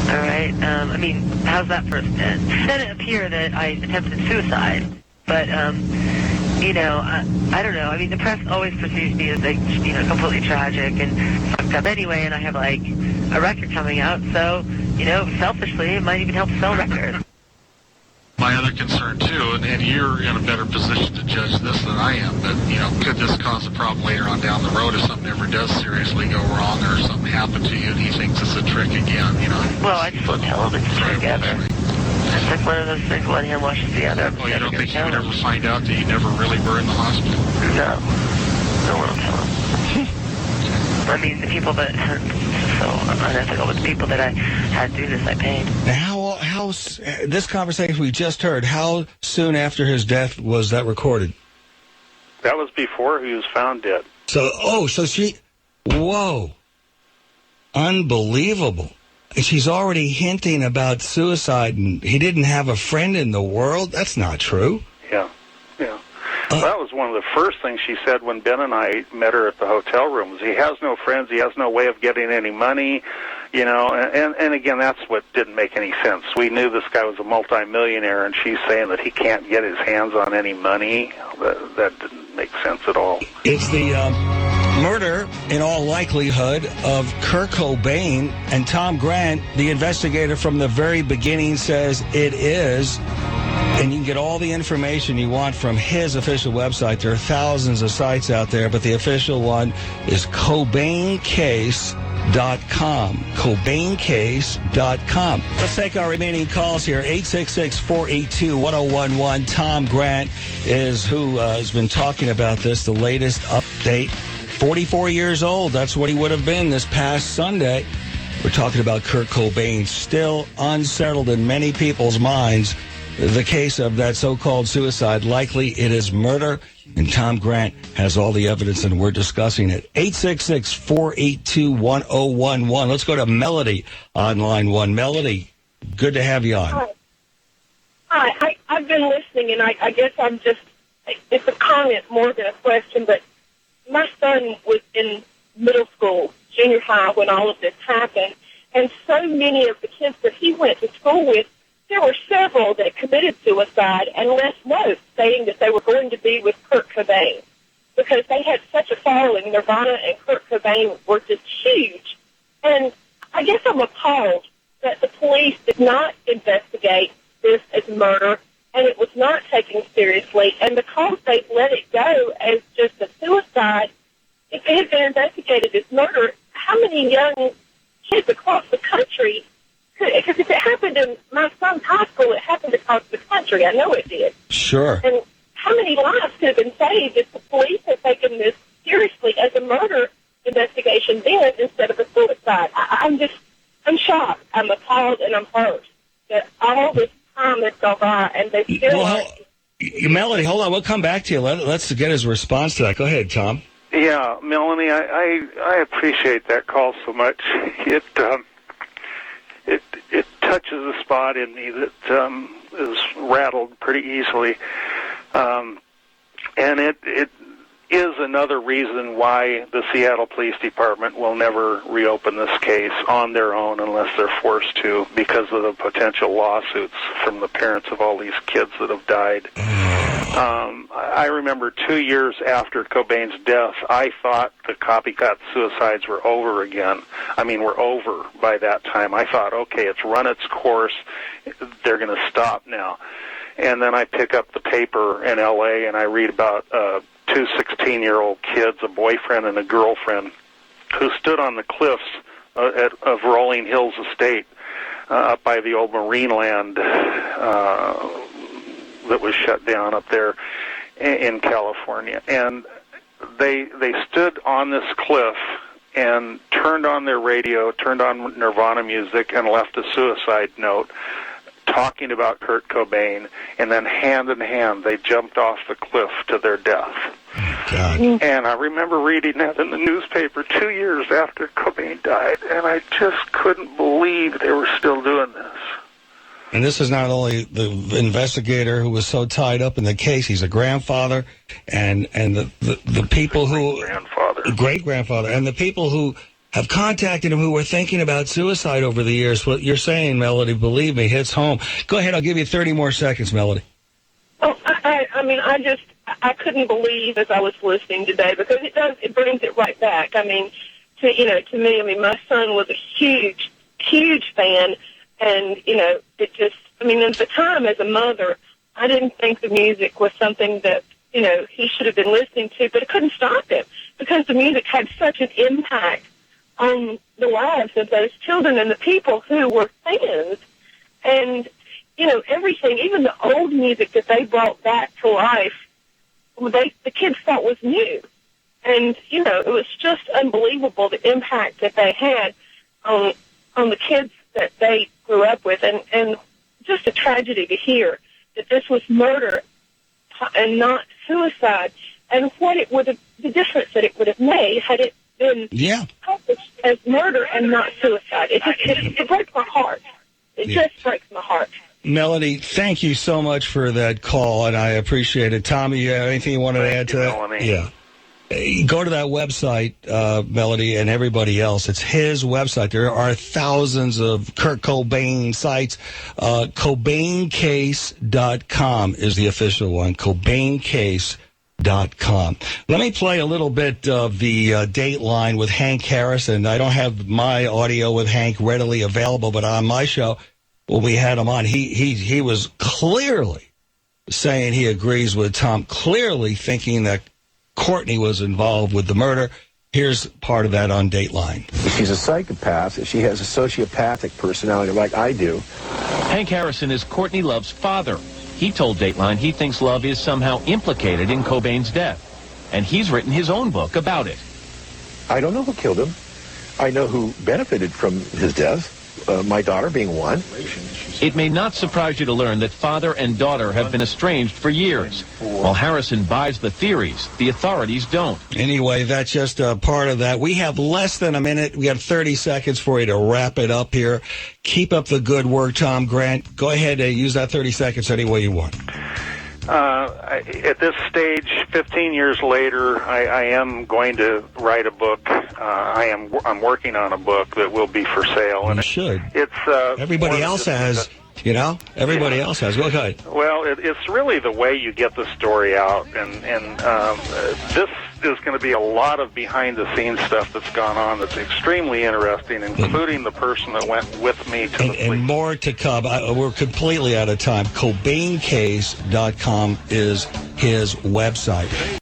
All right? How's that first end? Then it appeared that I attempted suicide, but... I don't know. The press always perceives me as, completely tragic and fucked up anyway, and I have, a record coming out, so, selfishly, it might even help sell records. My my other concern too, and you're in a better position to judge this than I am, but, could this cause a problem later on down the road if something ever does seriously go wrong or something happened to you and he thinks it's a trick again, Well, I just won't tell him it's a trick ever. It's like one of those things, one hand washes the other. Well, you don't think you would ever find out that you never really were in the hospital? No. No one will tell him. I mean, the people that so unethical, but the people that I had do this, I paid. Now, how this conversation we just heard, how soon after his death was that recorded? That was before he was found dead. Whoa. Unbelievable. And she's already hinting about suicide, and he didn't have a friend in the world? That's not true. Yeah. That was one of the first things she said when Ben and I met her at the hotel room. Was he has no friends, he has no way of getting any money, and again, that's what didn't make any sense. We knew this guy was a multimillionaire, and she's saying that he can't get his hands on any money. That didn't make sense at all. It's the murder, in all likelihood, of Kurt Cobain, and Tom Grant, the investigator from the very beginning, says it is. And you can get all the information you want from his official website. There are thousands of sites out there, but the official one is CobainCase.com. CobainCase.com. Let's take our remaining calls here. 866-482-1011. Tom Grant is who has been talking about this, the latest update. 44 years old. That's what he would have been this past Sunday. We're talking about Kurt Cobain, still unsettled in many people's minds. The case of that so-called suicide, likely it is murder, and Tom Grant has all the evidence, and we're discussing it. 866-482-1011. Let's go to Melody on line one. Melody, good to have you on. Hi. I've been listening, and I guess it's a comment more than a question, but my son was in middle school, junior high, when all of this happened, and so many of the kids that he went to school with, there were several that committed suicide and left notes saying that they were going to be with Kurt Cobain because they had such a following. Nirvana and Kurt Cobain were just huge. And I guess I'm appalled that the police did not investigate this as murder, and it was not taken seriously. And because they let it go as just a suicide, if it had been investigated as murder, how many young kids across the country, because if it happened in my son's high school, it happened across the country. I know it did. Sure. And how many lives could have been saved if the police had taken this seriously as a murder investigation then instead of a suicide? I'm shocked. I'm appalled, and I'm hurt that all this time has gone by, and they still Melody, hold on. We'll come back to you. Let's get his response to that. Go ahead, Tom. Yeah, Melanie, I appreciate that call so much. It touches a spot in me that is rattled pretty easily, and it is another reason why the Seattle Police Department will never reopen this case on their own unless they're forced to, because of the potential lawsuits from the parents of all these kids that have died. I remember 2 years after Cobain's death, I thought the copycat suicides were over again. Were over by that time. I thought, okay, it's run its course. They're going to stop now. And then I pick up the paper in L.A. and I read about two 16-year-old kids, a boyfriend and a girlfriend, who stood on the cliffs of Rolling Hills Estate up by the old marine land that was shut down up there in California. And they stood on this cliff and turned on their radio, turned on Nirvana music, and left a suicide note talking about Kurt Cobain, and then hand in hand they jumped off the cliff to their death. God. And I remember reading that in the newspaper 2 years after Cobain died, and I just couldn't believe they were still doing this. And this is not only the investigator who was so tied up in the case, he's a grandfather, and the people who... Great-grandfather. And the people who have contacted him who were thinking about suicide over the years. What you're saying, Melody, believe me, hits home. Go ahead, I'll give you 30 more seconds, Melody. Oh, I couldn't believe as I was listening today, because it brings it right back. To me, my son was a huge fan, and, it just, I mean, at the time, as a mother, I didn't think the music was something that, you know, he should have been listening to, but I couldn't stop him because the music had such an impact on the lives of those children and the people who were fans. And, you know, everything, even the old music that they brought back to life, the kids thought was new. And, you know, it was just unbelievable, the impact that they had on the kids that they grew up with. And just a tragedy to hear that this was murder and not suicide, and what it would have, the difference that it would have made had it been published as murder and not suicide. It breaks my heart. It just breaks my heart. Melody, thank you so much for that call, and I appreciate it. Tommy, you have anything you wanted to add to that? Melanie. Yeah. Go to that website, Melody, and everybody else. It's his website. There are thousands of Kurt Cobain sites. CobainCase.com is the official one. CobainCase.com. Let me play a little bit of the Dateline with Hank Harrison. I don't have my audio with Hank readily available, but on my show, when we had him on, he was clearly saying he agrees with Tom, clearly thinking that Courtney was involved with the murder. Here's part of that on Dateline. If she's a psychopath, if she has a sociopathic personality like I do. Hank Harrison is Courtney Love's father. He told Dateline he thinks Love is somehow implicated in Cobain's death. And he's written his own book about it. I don't know who killed him. I know who benefited from his death, my daughter being one. It may not surprise you to learn that father and daughter have been estranged for years. While Harrison buys the theories, the authorities don't. Anyway, that's just a part of that. We have less than a minute. We have 30 seconds for you to wrap it up here. Keep up the good work, Tom Grant. Go ahead and use that 30 seconds any way you want. At this stage, 15 years later, I am going to write a book. I'm working on a book that will be for sale. And you should. It's everybody else has. You know, everybody else has. Go ahead. Well, it's really the way you get the story out, and this is going to be a lot of behind-the-scenes stuff that's gone on that's extremely interesting, including the person that went with me to the police. And more to come. We're completely out of time. CobainCase.com is his website.